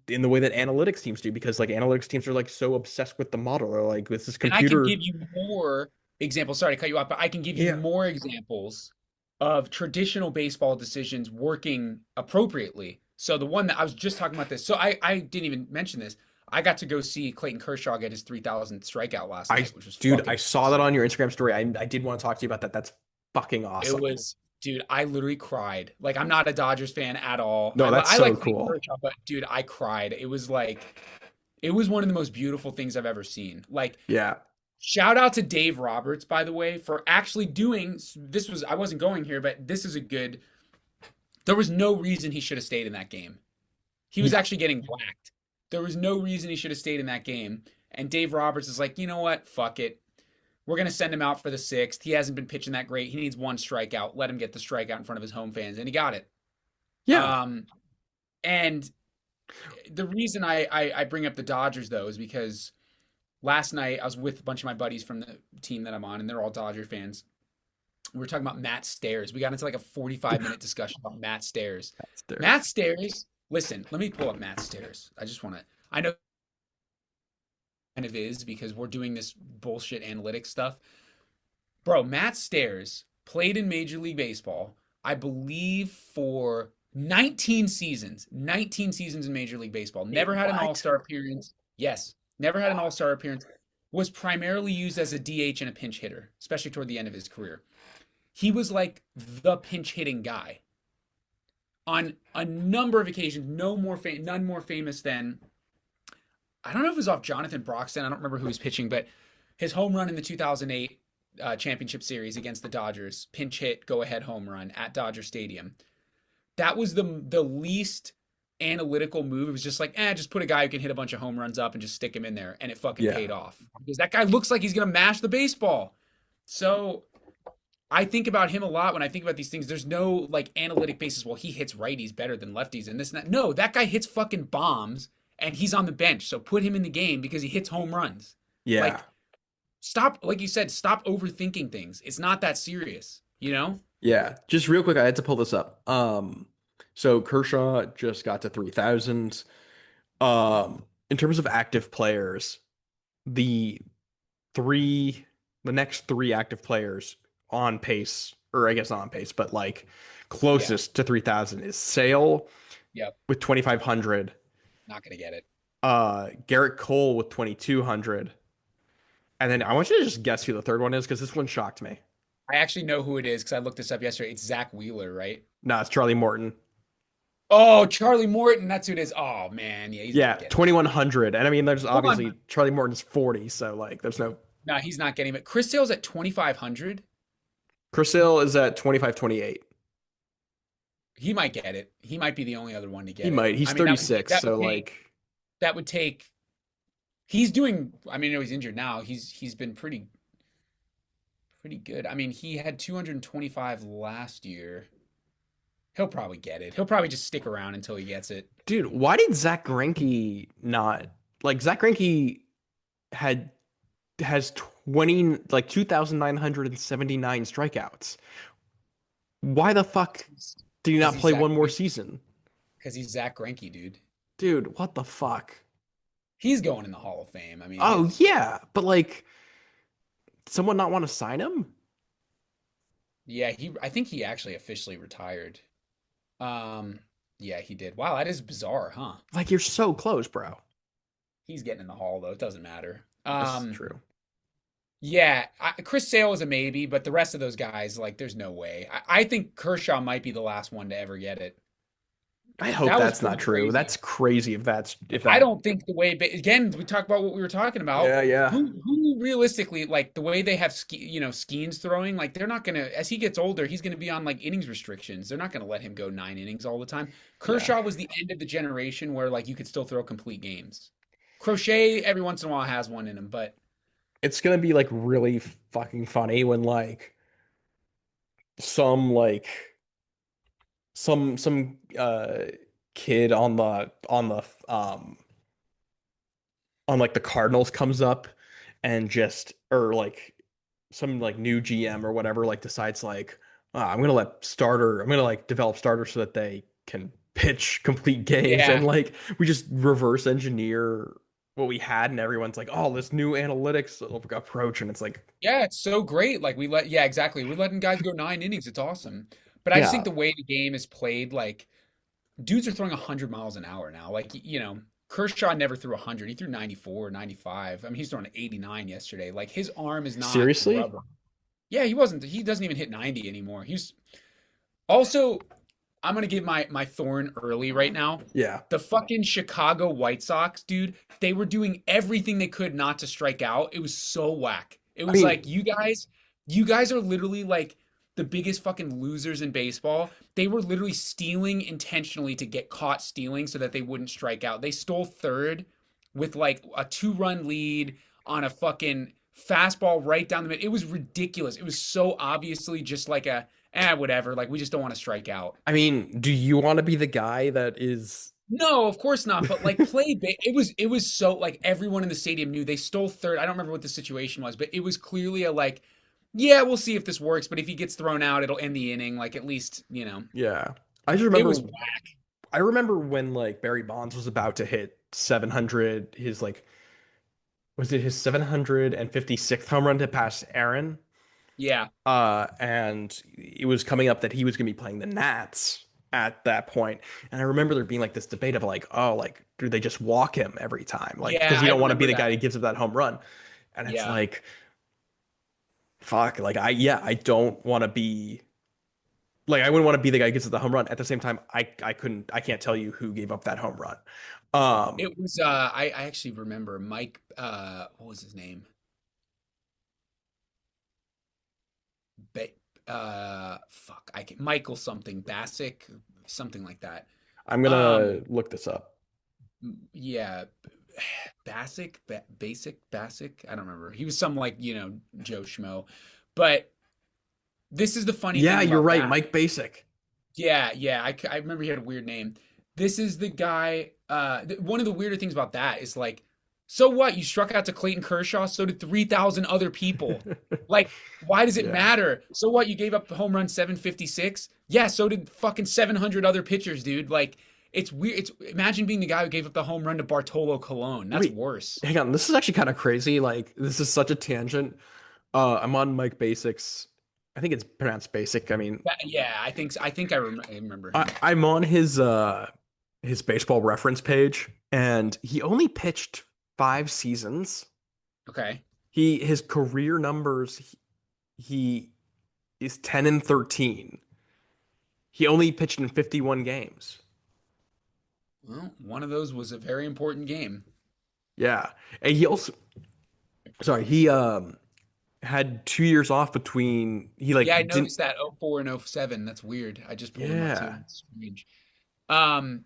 in the way that analytics teams do, because like analytics teams are like so obsessed with the model. Or like this is
and I can give
computer.
you more examples. Sorry to cut you off, but I can give you
Yeah.
more examples of traditional baseball decisions working appropriately. So the one that I was just talking about this. So I didn't even mention this. I got to go see Clayton Kershaw get his 3,000th strikeout last
I,
night, which was
dude, I
fucking
saw that
awesome.
on your Instagram story. I did want to talk to you about that. That's fucking
It
awesome.
was, dude, I literally cried. Like, I'm not a Dodgers fan at all.
No, that's
I
so
like Clayton
cool.
Kershaw, but dude, I cried. It was one of the most beautiful things I've ever seen. Like,
Yeah.
shout out to Dave Roberts, by the way, for actually doing this. I wasn't going here, but this is a good. There was no reason he should have stayed in that game. He was
Ye-
actually getting whacked. There was no reason he should have stayed in that game. And Dave Roberts is like, you know what? Fuck it. We're going to send him out for the sixth. He hasn't been pitching that great. He needs one strikeout. Let him get the strikeout in front of his home fans. And he got it.
Yeah.
Um, and the reason I bring up the Dodgers, though, is because last night I was with a bunch of my buddies from the team that I'm on, and they're all Dodger fans. We were talking about Matt Stairs. We got into like a 45-minute discussion about Matt Stairs.
That's there.
Matt Stairs, listen, let me pull up Matt Stairs. I just want to, I know kind of is because we're doing this bullshit analytics stuff. Bro, Matt Stairs played in Major League Baseball, I believe, for 19 seasons. 19 seasons in Major League Baseball.
Wait,
Never had an
what?
all-star appearance. Yes, never had an all-star appearance. Was primarily used as a DH and a pinch hitter, especially toward the end of his career. He was like the pinch hitting guy on a number of occasions. None more famous than, I don't know if it was off Jonathan Broxton. I don't remember who was pitching, but his home run in the 2008 championship series against the Dodgers, pinch hit, go ahead home run at Dodger Stadium. That was the least analytical move. It was just like, just put a guy who can hit a bunch of home runs up and just stick him in there, and it fucking
Yeah.
paid off because that guy looks like he's gonna mash the baseball. So I think about him a lot when I think about these things. There's no like analytic basis. Well, he hits righties better than lefties and this and that. No, that guy hits fucking bombs and he's on the bench. So put him in the game because he hits home runs. Like,
Yeah.
stop, like you said, stop overthinking things. It's not that serious, you know?
Yeah. Just real quick, I had to pull this up. So Kershaw just got to 3,000. In terms of active players, the three, the next three active players on pace, or I guess not on pace, but like
Yeah.
closest to 3,000 is Sale
Yep.
with 2,500,
Not gonna get it.
Garrett Cole with 2,200, and then I want you to just guess who the third one is because this one shocked me.
I actually know who it is because I looked this up yesterday. It's Zach Wheeler, right?
No, it's Charlie Morton.
Oh, Charlie Morton. That's who it is. Oh man, yeah, he's
Yeah,
not getting it.
2,100, and I mean, there's
Hold on.
obviously Charlie Morton's 40, so like, there's no.
No, he's not getting it. Chris Sale's at 2,500.
Chris Sale is at 25-28.
He might get it. He might be the only other one to
He
get it.
might. He's
I mean,
36, so like,
that would take. He's doing. I mean, I know he's injured now. He's been pretty good. I mean, he had 225 last year. He'll probably get it. He'll probably just stick around until he gets it.
dude, why did Zach Greinke not like Zach Greinke had has 20 like 2,979 strikeouts. Why the fuck did he
Because
not
he's
play
Zach.
one more season?
Because he's Zach Greinke, dude.
Dude, what the fuck?
He's going in the Hall of Fame. I mean,
Oh yeah, but like someone not want to sign him?
yeah. I think he actually officially retired. Um, yeah, he did. Wow, that is bizarre, huh?
Like you're so close, bro.
He's getting in the Hall though. It doesn't matter.
This is true.
Yeah, Chris Sale is a maybe, but the rest of those guys, like, there's no way. I think Kershaw might be the last one to ever get it.
I hope
That was
that's not
pretty
true.
crazy.
That's crazy if
I
that.
don't think the way, but again, we talk about what we were talking about.
Yeah, yeah.
Who realistically, like the way they have Skeens throwing, like they're not gonna. As he gets older, he's gonna be on like innings restrictions. They're not gonna let him go 9 innings all the time.
Yeah.
Kershaw was the end of the generation where like you could still throw complete games. Crochet every once in a while has one in him, but
It's gonna be like really fucking funny when some like some kid on like the Cardinals comes up and just or like some like new GM or whatever like decides like I'm gonna like develop starters so that they can pitch complete games
yeah,
and like we just reverse engineer what we had and everyone's like, oh, this new analytics approach, and it's like,
yeah, it's so great. Like yeah, exactly. We're letting guys go 9 innings. It's awesome. But I just think
yeah,
the way the game is played, like dudes are throwing 100 miles an hour now. Like, Kershaw never threw 100. He threw 94, 95. I mean, he's throwing 89 yesterday. Like, his arm is not
Seriously?
rubber. Yeah, he doesn't even hit 90 anymore. He's also, I'm gonna give my thorn early right now.
Yeah.
The fucking Chicago White Sox, dude, they were doing everything they could not to strike out. It was so whack. It
I
was
mean,
like you guys are literally like the biggest fucking losers in baseball. They were literally stealing intentionally to get caught stealing so that they wouldn't strike out. They stole third with like a 2-run lead on a fucking fastball right down the middle. It was ridiculous. It was so obviously just like whatever. Like we just don't want to strike out.
do you want to be the guy that is
No, of course not. But like it was so like everyone in the stadium knew they stole third. I don't remember what the situation was, but it was clearly a like, yeah, we'll see if this works. But if he gets thrown out, it'll end the inning. Like at least
yeah. I just
it was
remember
whack.
I remember when like Barry Bonds was about to hit 700, his like was it his 756th home run to pass Aaron?
Yeah,
And it was coming up that he was going to be playing the Nats at that point. And I remember there being like this debate of like, oh, like, do they just walk him every time? Like,
yeah,
because you
I
don't want to be
remember
the
that.
guy who gives up that home run. And it's
Yeah,
like, fuck, like, yeah, I don't want to be like, I wouldn't want to be the guy who gives up the home run. At the same time, I can't tell you who gave up that home run. Um,
it was. I actually remember Mike. What was his name? Ba- fuck. I can Michael something Bassick, something like that.
I'm
Um,
gonna look this up.
yeah, Basic. I don't remember. He was some like Joe Schmo, but this is the funny
Yeah,
thing
you're
about
right,
that.
Mike Basic.
Yeah, yeah. I remember he had a weird name. This is the guy. One of the weirder things about that is like, so what? You struck out to Clayton Kershaw. So did 3,000 other people. Like, why does it
Yeah.
matter? So what? You gave up the home run 756. Yeah. So did fucking 700 other pitchers, dude. Like, it's weird. Imagine being the guy who gave up the home run to Bartolo Colon. That's
Wait,
worse.
hang on. This is actually kind of crazy. Like, this is such a tangent. I'm on Mike Basic's. I think it's pronounced Basic. I mean,
Yeah, I remember
I,
him.
I'm on his baseball reference page, and he only pitched 5 seasons.
Okay.
His career numbers he is 10-13. He only pitched in 51 games.
Well, one of those was a very important game.
Yeah, and he also sorry he had 2 years off between he
Yeah, I
like didn't
noticed that 04 and 07. That's weird. I just pulled them up too.
yeah
It's strange. Um,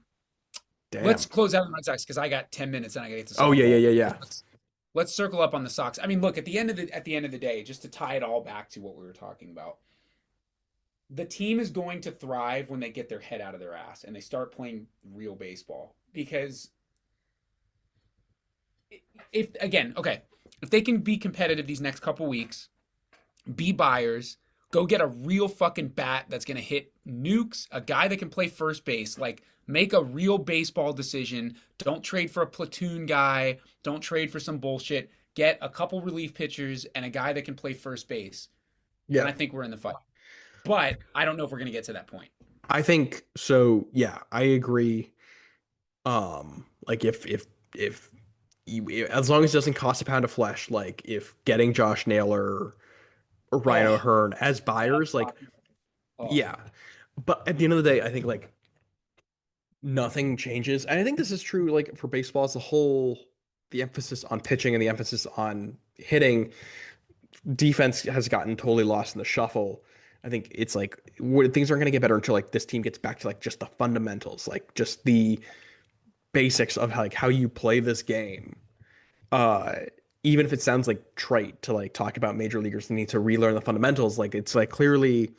let's
damn.
close out the Red Sox because I got 10 minutes and I gotta get to
Oh yeah, yeah,
softball.
yeah,
So
yeah.
let's circle up on the Sox. I mean, look, at the end of the day, just to tie it all back to what we were talking about, the team is going to thrive when they get their head out of their ass and they start playing real baseball. Because if again, okay, if they can be competitive these next couple weeks, be buyers, go get a real fucking bat that's going to hit nukes, a guy that can play first base, like make a real baseball decision. Don't trade for a platoon guy, don't trade for some bullshit. Get a couple relief pitchers and a guy that can play first base. Then
Yeah.
I think we're in the fight. But I don't know if we're going to get to that point.
I think so. Yeah, I agree. Like if as long as it doesn't cost a pound of flesh, like if getting Josh Naylor or Ryan
Oh,
O'Hearn as
God,
buyers, like
oh.
yeah. But at the end of the day, I think like nothing changes. And I think this is true like for baseball as a whole, the emphasis on pitching and the emphasis on hitting, defense has gotten totally lost in the shuffle. I think it's like things aren't going to get better until like this team gets back to like just the fundamentals, like just the basics of like how you play this game. Uh, Even if it sounds like trite to like talk about major leaguers need to relearn the fundamentals, like it's like clearly,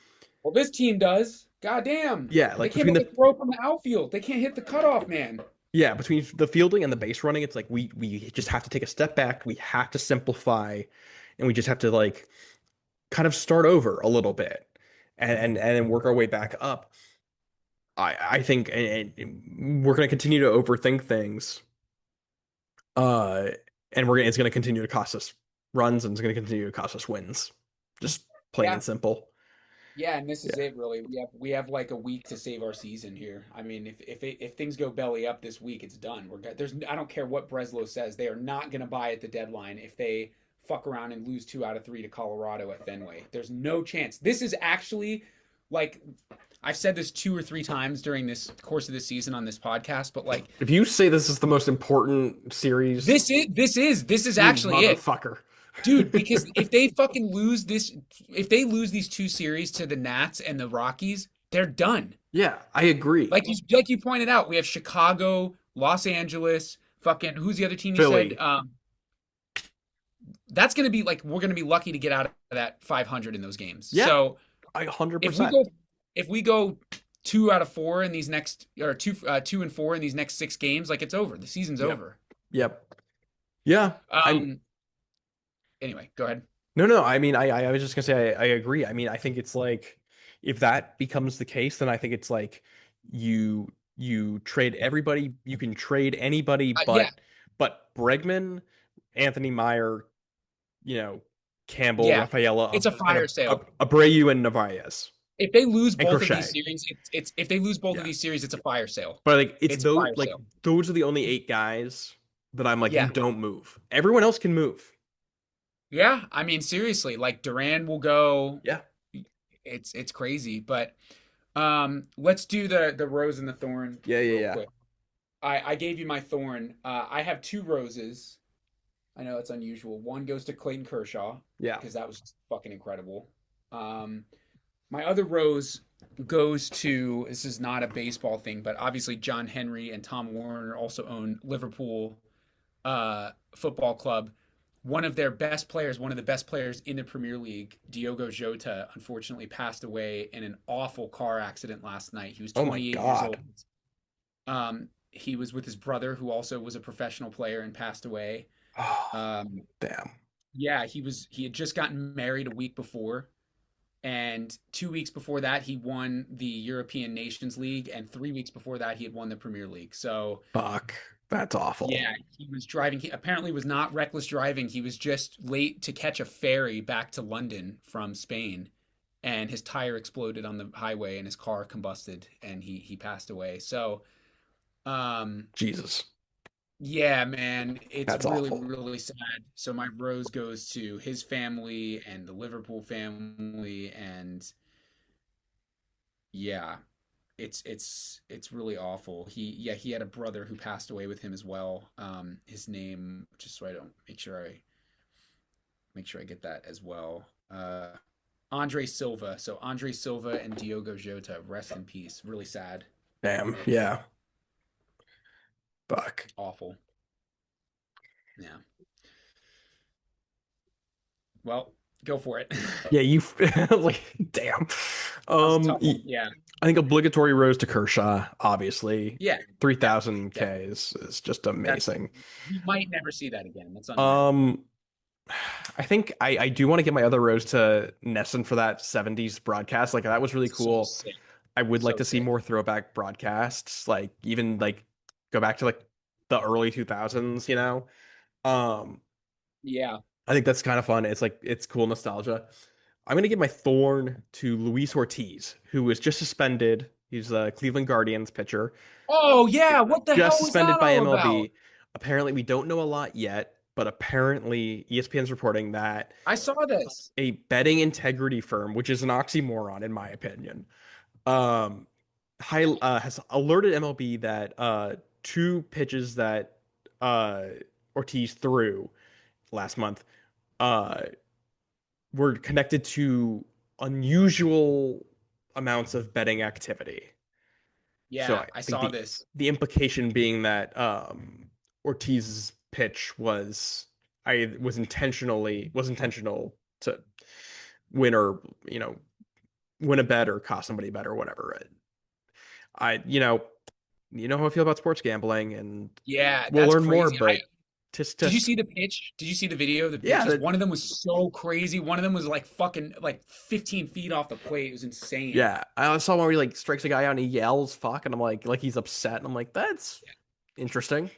Well, this team does. God damn.
yeah,
They
like
can't make a throw from the outfield. They can't hit the cutoff, man.
between the fielding and the base running, it's like we just have to take a step back. We have to simplify, and we just have to like kind of start over a little bit, and then work our way back up. I think we're going to continue to overthink things, uh, and it's going to continue to cost us runs, and it's going to continue to cost us wins, just plain
Yeah.
and simple.
Yeah, and this is
Yeah.
it really. We have like a week to save our season here. I mean, if things go belly up this week, it's done. There's I don't care what Breslow says. They are not going to buy at the deadline if they fuck around and lose 2 out of 3 to Colorado at Fenway. There's no chance. This is actually like I've said this 2 or 3 times during this course of the season on this podcast, but like
If you say this is the most important series,
this is
you
actually it.
motherfucker.
Dude, because if they fucking lose this, if they lose these 2 series to the Nats and the Rockies, they're done.
Yeah, I agree.
Like you pointed out, we have Chicago, Los Angeles, fucking who's the other team you said?
Philly.
That's gonna be like we're gonna be lucky to get out of that 500 in those games.
Yeah,
So
I
if we
100%.
go if we go 2 out of 4 in these next or 2 and 4 in these next 6 games, like it's over. The season's
Yep.
over.
Yep. Yeah. I'm
Um. Anyway, go ahead.
no. I mean, I was just gonna say I agree. I mean, I think it's like if that becomes the case, then I think it's like you trade everybody. You can trade anybody,
Yeah,
but Bregman, Anthony Meyer, you know, Campbell,
yeah.
Rafaela,
It's a
and
fire sale.
Abreu and Narvaez
If they lose
and
both of these
Crochet.
series, it's if they lose both of
Yeah.
these series, it's a fire sale.
But like it's
It's a
those
fire
like
sale.
those are the only 8 guys that I'm like, you
Yeah.
don't move. Everyone else can move.
Yeah. I mean, seriously, like Duran will go.
Yeah.
It's crazy. But let's do the rose and the thorn
Yeah, yeah,
real
yeah.
quick. I gave you my thorn. I have 2 roses. I know it's unusual. One goes to Clayton Kershaw
Yeah.
because that was fucking incredible. Um, my other rose goes to this is not a baseball thing, but obviously John Henry and Tom Warner also own Liverpool Football Club. One of their best players, one of the best players in the Premier League, Diogo Jota, unfortunately passed away in an awful car accident last night. He was
Oh my
28 years
God.
old. He was with his brother, who also was a professional player and passed away.
Oh,
Um,
damn.
yeah, he had just gotten married a week before, and 2 weeks before that he won the European Nations League, and 3 weeks before that he had won the Premier League. So
Fuck. That's awful.
yeah, he was driving. He apparently was not reckless driving. He was just late to catch a ferry back to London from Spain, and his tire exploded on the highway, and his car combusted, and he passed away. So, um,
Jesus.
yeah, man, it's
That's
really,
awful.
really sad. So my rose goes to his family and the Liverpool family, and yeah, it's really awful. He had a brother who passed away with him as well. His name, just so I don't make sure I get that as well. Andre Silva. So Andre Silva and Diogo Jota, rest in peace. Really sad.
Damn. Yeah. Fuck.
Awful. Yeah. Well, go for it.
Yeah, you like damn.
That was a tough one.
Y-
Yeah.
I think obligatory rose to Kershaw, obviously.
Yeah. Definitely.
3000 K
Definitely.
is just
That's
amazing.
we might never see that again. That's unreal.
Um I think I do want to get my other rose to Nesson for that 70s broadcast. Like that was really
So
cool.
sick.
I would like
So
to see
sick.
more throwback broadcasts, like even like go back to like the early 2000s, you know? Um
Yeah.
I think that's kind of fun. It's like it's cool nostalgia. I'm gonna give my thorn to Luis Ortiz, who was just suspended. He's a Cleveland Guardians pitcher,
Oh yeah. What the
just
hell was
suspended
that
by
all about?
MLB. Apparently, we don't know a lot yet, but apparently ESPN's reporting that
I saw this.
a betting integrity firm, which is an oxymoron in my opinion, um, has alerted MLB that 2 pitches that uh, Ortiz threw last month uh, were connected to unusual amounts of betting activity. So
Yeah,
I
I
think
saw this.
the implication being that Ortiz's pitch was intentional to win or win a bet or cost somebody a bet or whatever. I you know how I feel about sports gambling, and
Yeah,
we'll
that's
learn more.
crazy. I
But just
Did you
just
see the pitch? Did you see the video of the
yeah,
pitches? One of them was so crazy. One of them was like fucking like 15 feet off the plate. It was insane.
yeah. I saw one where he like strikes a guy out and he yells "fuck," and I'm like he's upset, and I'm like that's interesting.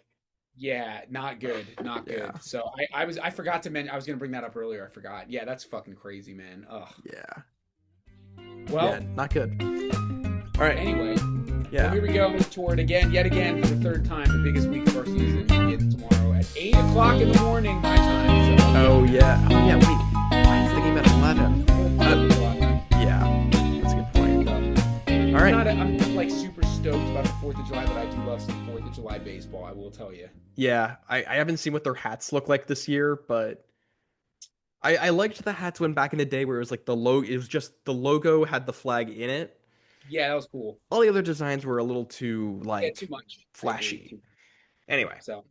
Yeah, not good. Not
Yeah,
good. So I forgot to mention I was gonna bring that up earlier. I forgot. Yeah, that's fucking crazy, man. Ugh.
yeah. Yeah,
Well,
not good. All right.
anyway, well,
Yeah.
here we go toward again, yet again, for the third time, the biggest week of our season. Begins tomorrow at 8 o'clock in the morning, my time.
Oh yeah. Oh yeah. Wait. Why is the game at 11? Yeah. That's a good point. All right.
I'm not like super stoked about the 4th of July, but I do love some 4th of July baseball. I will tell you.
Yeah. I haven't seen what their hats look like this year, but I liked the hats when back in the day where it was like the logo. It was just the logo had the flag in it.
Yeah, that was cool.
All the other designs were a little too
Yeah, too
like
much. I agree.
flashy. Anyway.
So